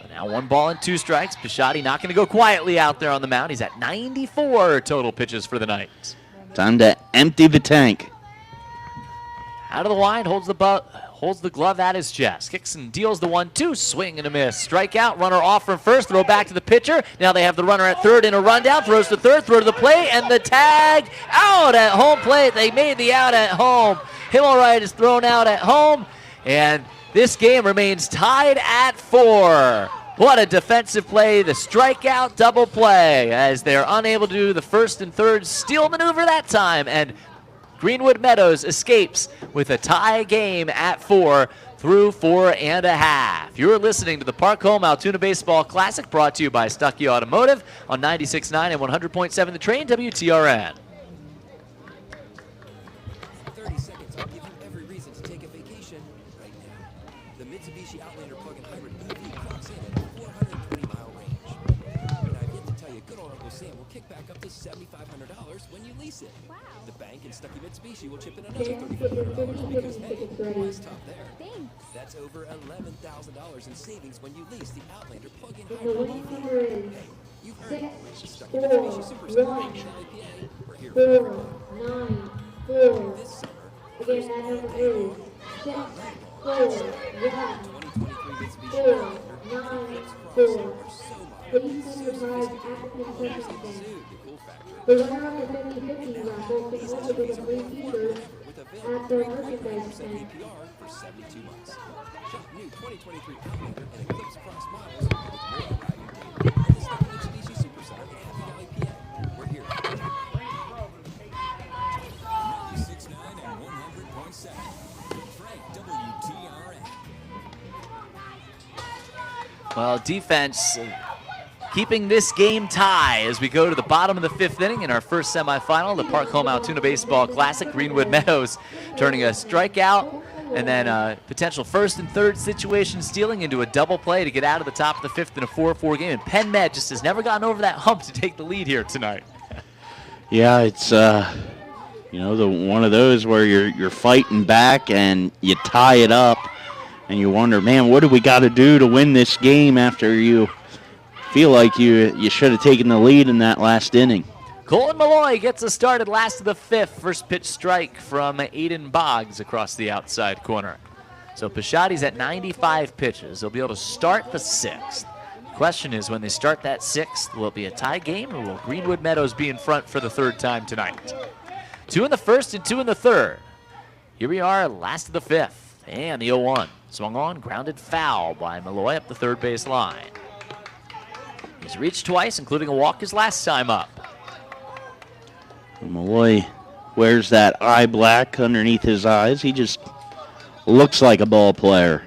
S1: But now 1 ball and 2 strikes. Pisciotti not going to go quietly out there on the mound. He's at 94 total pitches for the night.
S2: Time to empty the tank.
S1: Out of the line, holds the glove at his chest. Kicks and deals the 1-2. Swing and a miss. Strikeout. Runner off from first. Throw back to the pitcher. Now they have the runner at third in a rundown. Throws to third. Throw to the plate. And the tag out at home plate. They made the out at home. Himmelwright is thrown out at home. And this game remains tied at 4. What a defensive play. The strikeout double play as they're unable to do the first and third steal maneuver that time. And Greenwood Meadows escapes with a tie game at 4 through 4.5. You're listening to the Park Home Altoona Baseball Classic, brought to you by Stuckey Automotive on 96.9 and 100.7 The Train, WTRN.
S3: 30 seconds will give you every reason to take a vacation right now. The Mitsubishi Outlander plug-in hybrid EV clocks in at a 420-mile range. And I've yet to tell you, good old Uncle Sam will kick back up to $7,500 when you lease it. Wow. The bank and Stuckey Mitsubishi will chip in another $3,500 because, hey, why stop there?
S5: Thanks.
S3: That's over $11,000 in savings when you lease the Outlander plug-in hybrid EV. Hey, you've heard it. Stuckey Mitsubishi Super Center and IPA. We're here for everyone.
S5: 9, 4.
S3: This summer,
S5: Again, that number is 6, 4, 1,
S3: 2023 Mitsubishi
S5: 4,
S3: Outlander
S5: 9,
S3: Eclipse
S5: 4.
S3: crossover
S5: Please send your cards after
S3: There's
S5: concession
S3: the
S5: stand.
S3: Zoo, the cool factor.
S5: The runner-up of the 50-50 raffle can also get a free t-shirt
S3: With
S5: at
S3: available
S5: the
S3: 3.9%
S5: merchandise stand.
S3: APR for 72 months. Shop new 2023 Outlander and Eclipse Cross models with more arriving daily at the Stuckey Mitsubishi Super Center in Happy Valley, PA. We're here.
S6: 96.9 and 100.7. Frank, WTRN.
S1: Well, defense keeping this game tie as we go to the bottom of the 5th inning in our first semifinal, the Park Home Altoona Baseball Classic. Greenwood Meadows turning a strikeout and then a potential first and third situation stealing into a double play to get out of the top of the 5th in a 4-4 game. And Penn Med just has never gotten over that hump to take the lead here tonight.
S2: Yeah, it's the one of those where you're fighting back and you tie it up and you wonder, man, what do we got to do to win this game after you feel like you should have taken the lead in that last inning?
S1: Colin Malloy gets us started last of the fifth. First pitch strike from Aiden Boggs across the outside corner. So Pichotti's at 95 pitches. They'll be able to start the sixth. Question is, when they start that sixth, will it be a tie game, or will Greenwood Meadows be in front for the third time tonight? 2 in the first and 2 in the third. Here we are, last of the fifth. And the 0-1. Swung on, grounded foul by Malloy up the third base line. He's reached twice, including a walk his last time up.
S2: Malloy wears that eye black underneath his eyes. He just looks like a ball player.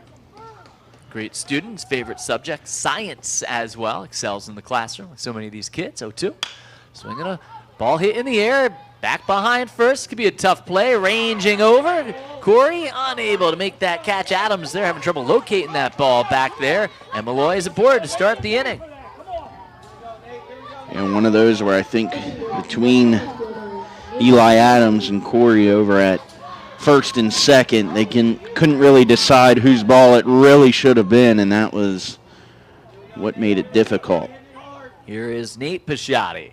S1: Great student, his favorite subject, science as well. Excels in the classroom like so many of these kids. 0-2. Swinging a ball hit in the air. Back behind first. Could be a tough play. Ranging over. Corey unable to make that catch. Adams, they're having trouble locating that ball back there. And Malloy is aboard to start the inning.
S2: And one of those where I think between Eli Adams and Corey over at first and second, they couldn't really decide whose ball it really should have been, and that was what made it difficult.
S1: Here is Nate Pichotti,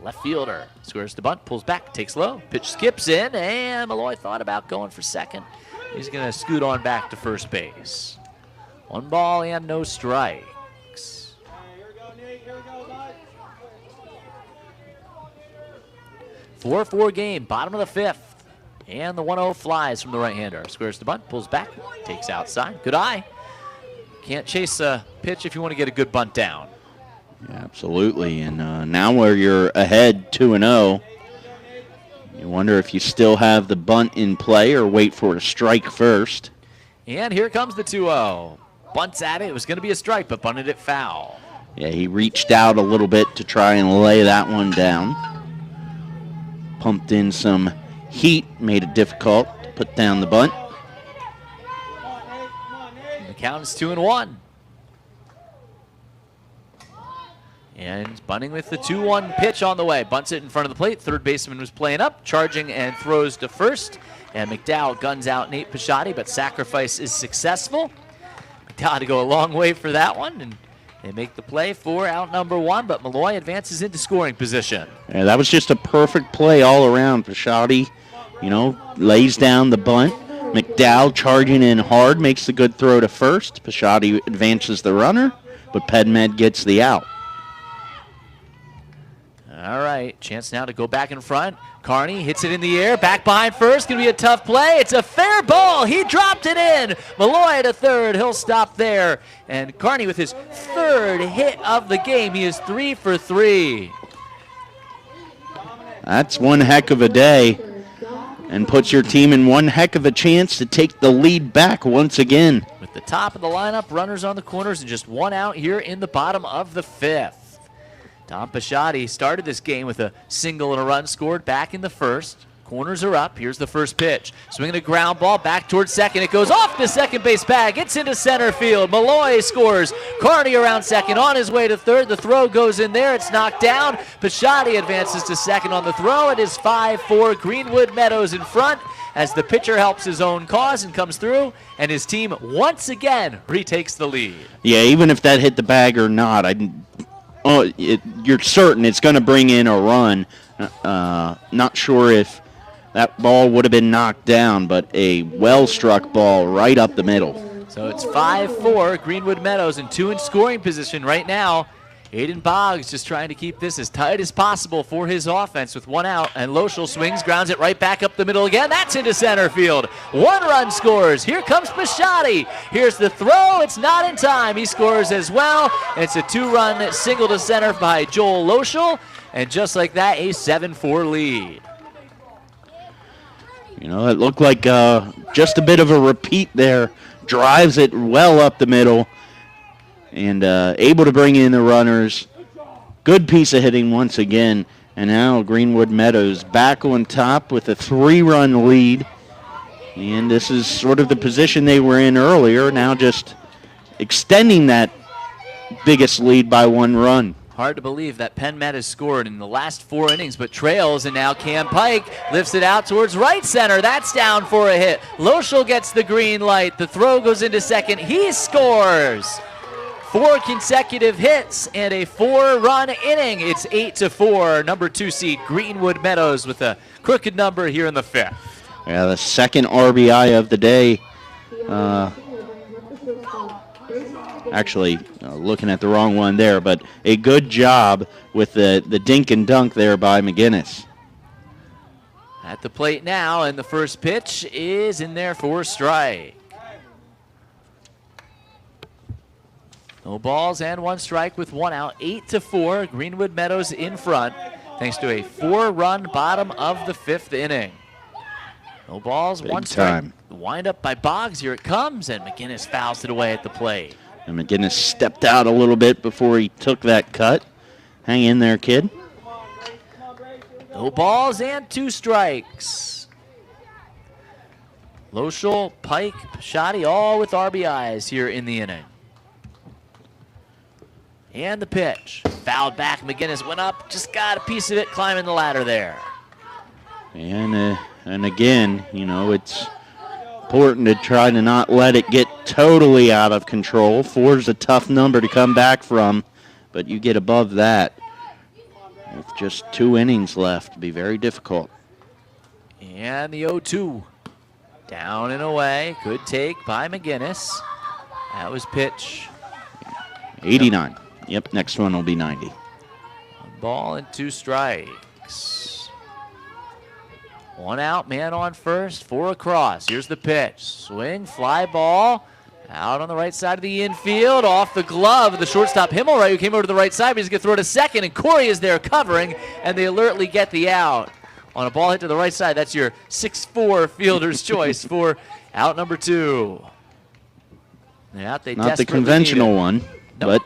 S1: left fielder. Squares the bunt, pulls back, takes low, pitch skips in, and Malloy thought about going for second. He's going to scoot on back to first base. 1 ball and no strikes. 4-4 game, bottom of the fifth. And the 1-0 flies from the right-hander. Squares the bunt, pulls back, takes outside. Good eye. Can't chase a pitch if you want to get a good bunt down.
S2: Yeah, absolutely. And now where you're ahead 2-0, you wonder if you still have the bunt in play or wait for a strike first.
S1: And here comes the 2-0. Bunts at it. It was going to be a strike, but bunted it foul.
S2: Yeah, he reached out a little bit to try and lay that one down. Pumped in some heat, made it difficult to put down the bunt.
S1: And the count is 2-1. And he's bunting with the 2-1 pitch on the way. Bunts it in front of the plate. Third baseman was playing up, charging and throws to first. And McDowell guns out Nate Pichotti, but sacrifice is successful. McDowell had to go a long way for that one, and they make the play for out number 1, but Malloy advances into scoring position.
S2: Yeah, that was just a perfect play all around. Pichotti, lays down the bunt. McDowell charging in hard, makes the good throw to first. Pichotti advances the runner, but Penn Med gets the out.
S1: All right, chance now to go back in front. Carney hits it in the air, back behind first. Going to be a tough play. It's a fair ball. He dropped it in. Malloy to third. He'll stop there. And Carney with his third hit of the game. He is 3 for 3.
S2: That's one heck of a day and puts your team in one heck of a chance to take the lead back once again.
S1: With the top of the lineup, runners on the corners, and just 1 out here in the bottom of the fifth. Tom Pichotti started this game with a single and a run scored back in the first. Corners are up. Here's the first pitch. Swinging a ground ball back towards second. It goes off the second base bag. It's into center field. Malloy scores. Carney around second on his way to third. The throw goes in there. It's knocked down. Pichotti advances to second on the throw. It is 5-4. Greenwood Meadows in front as the pitcher helps his own cause and comes through, and his team once again retakes the lead.
S2: Yeah, even if that hit the bag or not, you're certain it's going to bring in a run. Not sure if that ball would have been knocked down, but a well-struck ball right up the middle.
S1: So it's 5-4, Greenwood Meadows in 2 in scoring position right now. Aiden Boggs just trying to keep this as tight as possible for his offense with 1 out, and Loschel swings, grounds it right back up the middle again. That's into center field. 1 run scores. Here comes Pichotti. Here's the throw. It's not in time. He scores as well. It's a 2-run single to center by Joel Loschel, and just like that, a 7-4 lead.
S2: It looked like just a bit of a repeat there. Drives it well up the middle. And able to bring in the runners. Good piece of hitting once again. And now Greenwood Meadows back on top with a 3-run lead. And this is sort of the position they were in earlier. Now just extending that biggest lead by 1 run.
S1: Hard to believe that Penn Med has scored in the last 4 innings, but trails, and now Cam Pike lifts it out towards right center. That's down for a hit. Loschel gets the green light. The throw goes into second. He scores. 4 consecutive hits and a 4-run inning. It's 8-4. Number 2 seed Greenwood Meadows with a crooked number here in the 5th.
S2: Yeah, the second RBI of the day. Actually, looking at the wrong one there, but a good job with the dink and dunk there by McGinnis.
S1: At the plate now, and the first pitch is in there for a strike. No balls and 1 strike with 1 out. 8-4. Greenwood Meadows in front thanks to a 4-run bottom of the 5th inning. No balls,
S2: Big
S1: 1 strike.
S2: time.
S1: Wind up by Boggs. Here it comes, and McGinnis fouls it away at the plate.
S2: And McGinnis stepped out a little bit before he took that cut. Hang in there, kid.
S1: No balls and 2 strikes. Loschel, Pike, Pisciotti, all with RBIs here in the inning. And the pitch. Fouled back. McGinnis went up. Just got a piece of it climbing the ladder there.
S2: And again, you know, it's important to try to not let it get totally out of control. 4 is a tough number to come back from, but you get above that with just 2 innings left. It'd be very difficult.
S1: And the 0-2. Down and away. Good take by McGinnis. That was pitch.
S2: 89. Yep, next one will be 90.
S1: 1 ball and 2 strikes. 1 out, man on first, 4 across. Here's the pitch. Swing, fly ball. Out on the right side of the infield, off the glove of the shortstop Himmelreich, who came over to the right side, but he's going to throw it to second, and Corey is there covering, and they alertly get the out. On a ball hit to the right side, that's your 6'4" fielder's choice for out number 2. Yeah, they
S2: Not the
S1: desperately
S2: conventional
S1: need it.
S2: one,
S1: Nope.
S2: but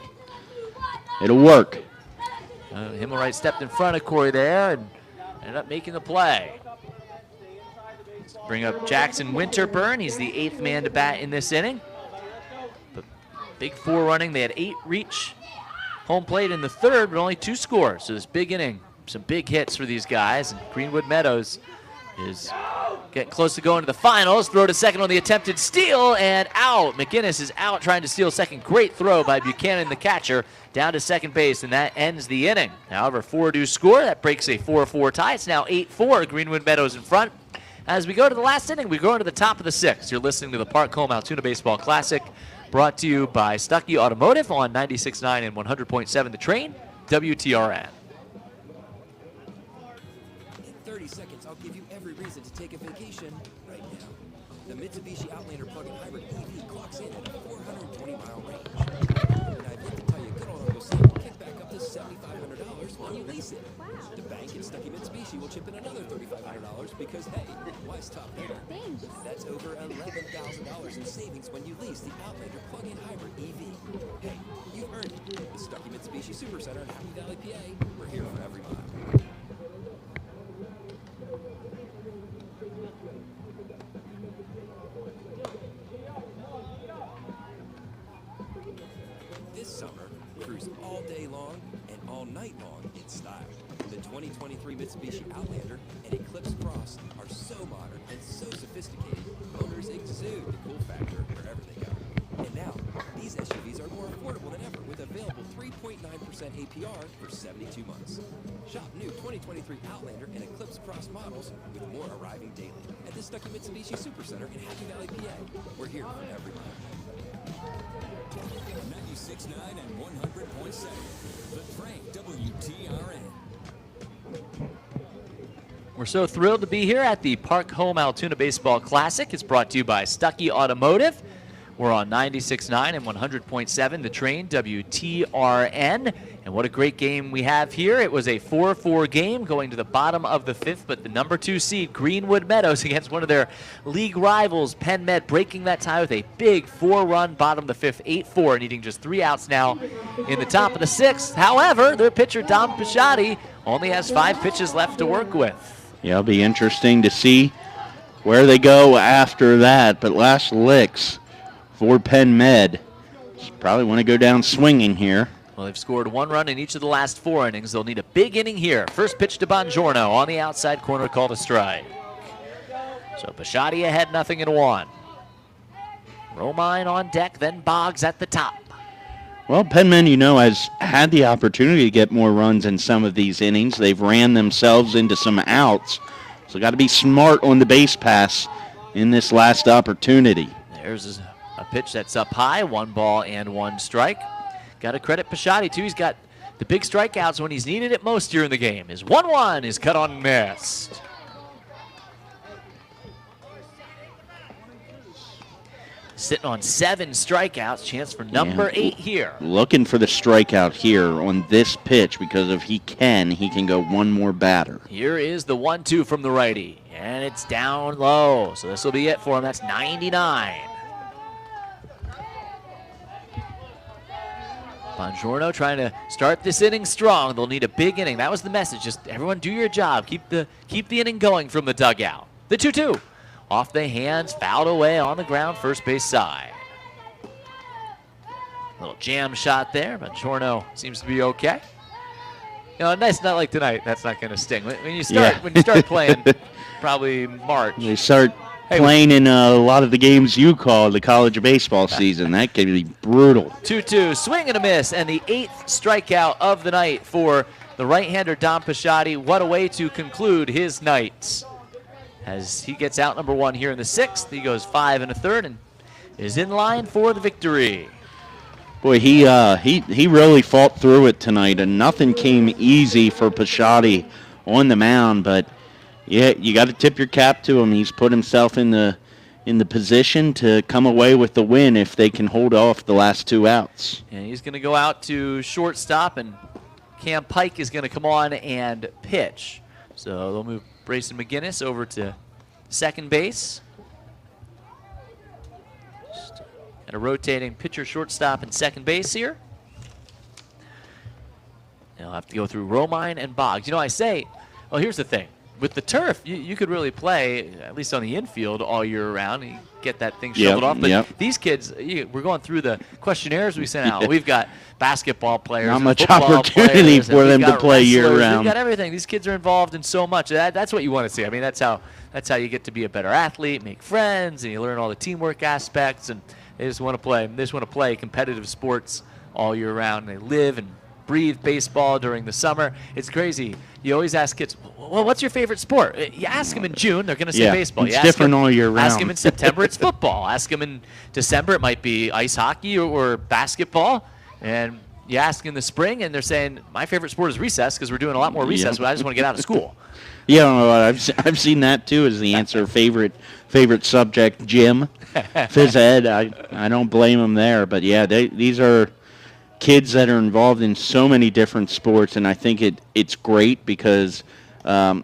S2: it'll work.
S1: Himmelreich stepped in front of Corey there and ended up making the play. Bring up Jackson Winterburn. He's the 8th man to bat in this inning. But big 4 running. They had 8 reach home plate in the 3rd, but only 2 scores. So this big inning, some big hits for these guys. And Greenwood Meadows is getting close to going to the finals. Throw to second on the attempted steal, and out. McGinnis is out trying to steal second. Great throw by Buchanan, the catcher, down to second base, and that ends the inning. However, 4-2 score. That breaks a 4-4 tie. It's now 8-4. Greenwood Meadows in front. As we go to the last inning, we go into the top of the 6th. You're listening to the Park Home Altoona Baseball Classic, brought to you by Stuckey Automotive on 96.9 and 100.7 The Train, WTRN.
S3: In 30 seconds, I'll give you every reason to take a vacation right now. The Mitsubishi Outlander plug-in hybrid EV clocks in at a 420-mile range. And I'd like to tell you, good old Uncle Sam will kick back up to $7,500 when you lease it. The bank at Stuckey Mitsubishi will chip in another $3,500 because, hey, why stop there? That's over $11,000 in savings when you lease the Outlander plug-in hybrid EV. Hey, you've earned it. The Stuckey Mitsubishi Supercenter in Happy Valley, PA. We're here for every mile. This summer, cruise all day long and all night long in style. The 2023 Mitsubishi Outlander and Eclipse Cross are so modern and so sophisticated, owners exude the cool factor wherever they go. And now, these SUVs are more affordable than ever with available 3.9% APR for 72 months. Shop new 2023 Outlander and Eclipse Cross models with more arriving daily at the Stuckey Mitsubishi Supercenter in Happy Valley, PA. We're here for every mile.
S6: 96.9 and 100.7. The Train, WTRN.
S1: We're so thrilled to be here at the Park Home Altoona Baseball Classic. It's brought to you by Stuckey Automotive. We're on 96.9 and 100.7, The Train, WTRN. And what a great game we have here. It was a 4-4 game going to the bottom of the 5th, but the number 2 seed, Greenwood Meadows, against one of their league rivals, Penn Med, breaking that tie with a big 4-run bottom of the 5th, 8-4, needing just 3 outs now in the top of the 6th. However, their pitcher, Dom Pisciotti, only has 5 pitches left to work with.
S2: Yeah, it'll be interesting to see where they go after that, but last licks for Penn Med. Probably want to go down swinging here.
S1: Well, they've scored 1 run in each of the last 4 innings. They'll need a big inning here. First pitch to Bongiorno on the outside corner, called a strike. So Pisciotti ahead, 0-1. Romine on deck, then Boggs at the top.
S2: Well, Penn Med, has had the opportunity to get more runs in some of these innings. They've ran themselves into some outs. So got to be smart on the base pass in this last opportunity.
S1: There's a pitch that's up high, 1 ball and 1 strike. Got to credit Pisciotti, too. He's got the big strikeouts when he's needed it most during the game. His 1-1 is cut on missed. Sitting on 7 strikeouts, chance for number 8 here.
S2: Looking for the strikeout here on this pitch because if he can go one more batter.
S1: Here is the 1-2 from the righty, and it's down low. So this will be it for him. That's 99. Bongiorno trying to start this inning strong. They'll need a big inning. That was the message. Just everyone do your job. Keep the inning going from the dugout. The 2-2. Off the hands, fouled away on the ground, first base side. Little jam shot there, but Bongiorno seems to be okay. A nice night like tonight, that's not going to sting. When you start playing, probably March.
S2: They start playing in a lot of the games you call the college baseball season. That can be brutal.
S1: 2-2, swing and a miss, and the 8th strikeout of the night for the right-hander Dom Pisciotti. What a way to conclude his night. As he gets out number 1 here in the 6th, he goes 5 1/3 and is in line for the victory.
S2: Boy, he really fought through it tonight, and nothing came easy for Pisciotti on the mound. But yeah, you got to tip your cap to him. He's put himself in the position to come away with the win if they can hold off the last 2 outs.
S1: And he's going to go out to shortstop, and Cam Pike is going to come on and pitch. So they'll move Brayson McGinnis over to second base. And a rotating pitcher, shortstop, and second base here. They'll have to go through Romine and Boggs. I say, well, here's the thing. With the turf, you could really play, at least on the infield, all year round. You get that thing shoveled off. But these kids, we're going through the questionnaires we sent out. We've got basketball players.
S2: Not much opportunity for them to play year-round.
S1: We've got everything. These kids are involved in so much. That's what you want to see. I mean, that's how you get to be a better athlete, make friends, and you learn all the teamwork aspects. And they just want to play. They just want to play competitive sports all year round. They live and breathe baseball during the summer. It's crazy. You always ask kids, well, what's your favorite sport? You ask them in June, they're going to say baseball.
S2: It's different all year round.
S1: Ask them in September, it's football. Ask them in December, it might be ice hockey or basketball. And you ask in the spring, and they're saying, my favorite sport is recess because we're doing a lot more recess, but I just want to get out of school.
S2: Yeah, I've seen that too as the answer. Favorite subject, gym, phys ed. I don't blame them there, but yeah, these are kids that are involved in so many different sports, and I think it's great because I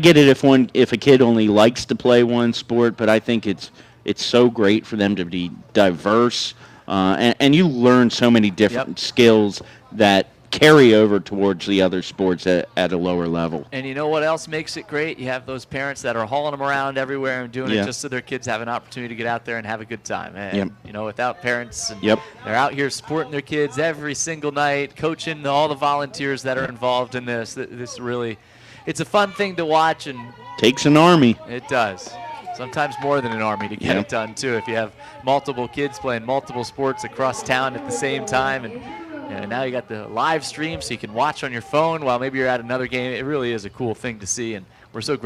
S2: get it if a kid only likes to play one sport, but I think it's so great for them to be diverse, and you learn so many different skills that carry over towards the other sports at a lower level.
S1: And you know what else makes it great? You have those parents that are hauling them around everywhere and doing it just so their kids have an opportunity to get out there and have a good time. And, without parents, and they're out here supporting their kids every single night, coaching all the volunteers that are involved in this. This really, it's a fun thing to watch. And
S2: takes an army.
S1: It does. Sometimes more than an army to get it done, too. If you have multiple kids playing multiple sports across town at the same time, and now you got the live stream so you can watch on your phone while maybe you're at another game. It really is a cool thing to see, and we're so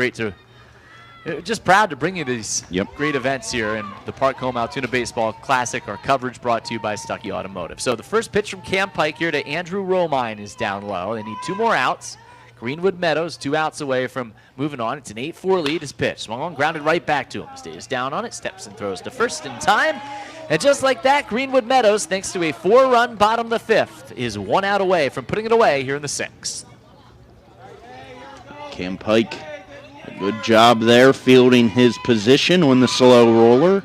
S1: just proud to bring you these great events here in the Park Home Altoona Baseball Classic. Our coverage brought to you by Stuckey Automotive. So the first pitch from Cam Pike here to Andrew Romine is down low. They need 2 more outs. Greenwood Meadows 2 outs away from moving on. It's an 8-4 lead. His pitch swung on, grounded right back to him. Stays down on it, steps and throws to first in time. And just like that, Greenwood Meadows, thanks to a 4-run bottom of the 5th, is 1 out away from putting it away here in the 6th.
S2: Cam Pike, a good job there fielding his position on the slow roller.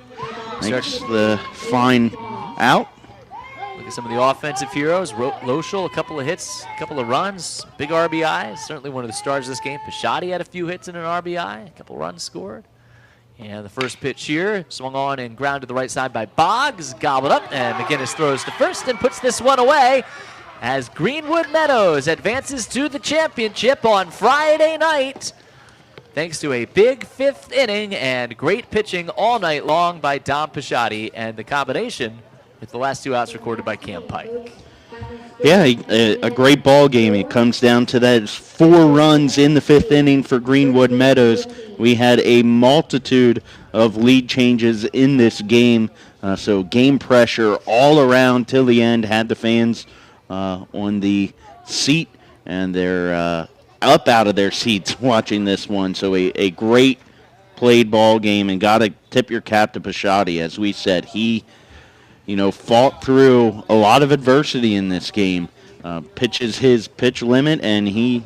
S2: Makes the fine out.
S1: Look at some of the offensive heroes. Loschel, a couple of hits, a couple of runs, big RBI. Certainly one of the stars of this game. Pisciotti had a few hits and an RBI, a couple runs scored. And the first pitch here, swung on and ground to the right side by Boggs, gobbled up, and McGinnis throws to first and puts this one away as Greenwood Meadows advances to the championship on Friday night, thanks to a big 5th inning and great pitching all night long by Dom Pisciotti, and the combination with the last 2 outs recorded by Cam Pike.
S2: Yeah, a great ball game. It comes down to that 4 runs in the 5th inning for Greenwood Meadows. We had a multitude of lead changes in this game, so game pressure all around till the end. Had the fans on the seat, and they're up out of their seats watching this one. So a great played ball game, and got to tip your cap to Pashadi. As we said, he fought through a lot of adversity in this game, pitches his pitch limit, and he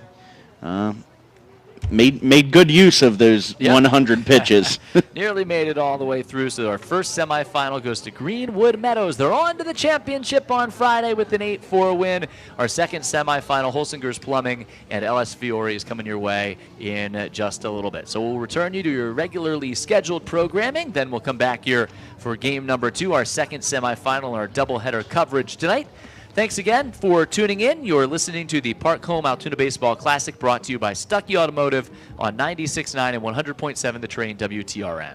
S2: made good use of those 100 pitches.
S1: Nearly made it all the way through, so our first semifinal goes to Greenwood Meadows. They're on to the championship on Friday with an 8-4 win. Our second semifinal, Holsinger's Plumbing and LS Fiore, is coming your way in just a little bit. So we'll return you to your regularly scheduled programming. Then we'll come back here for game number 2, our second semifinal, and our doubleheader coverage tonight. Thanks again for tuning in. You're listening to the Park Home Altoona Baseball Classic, brought to you by Stuckey Automotive on 96.9 and 100.7 The Train WTRN.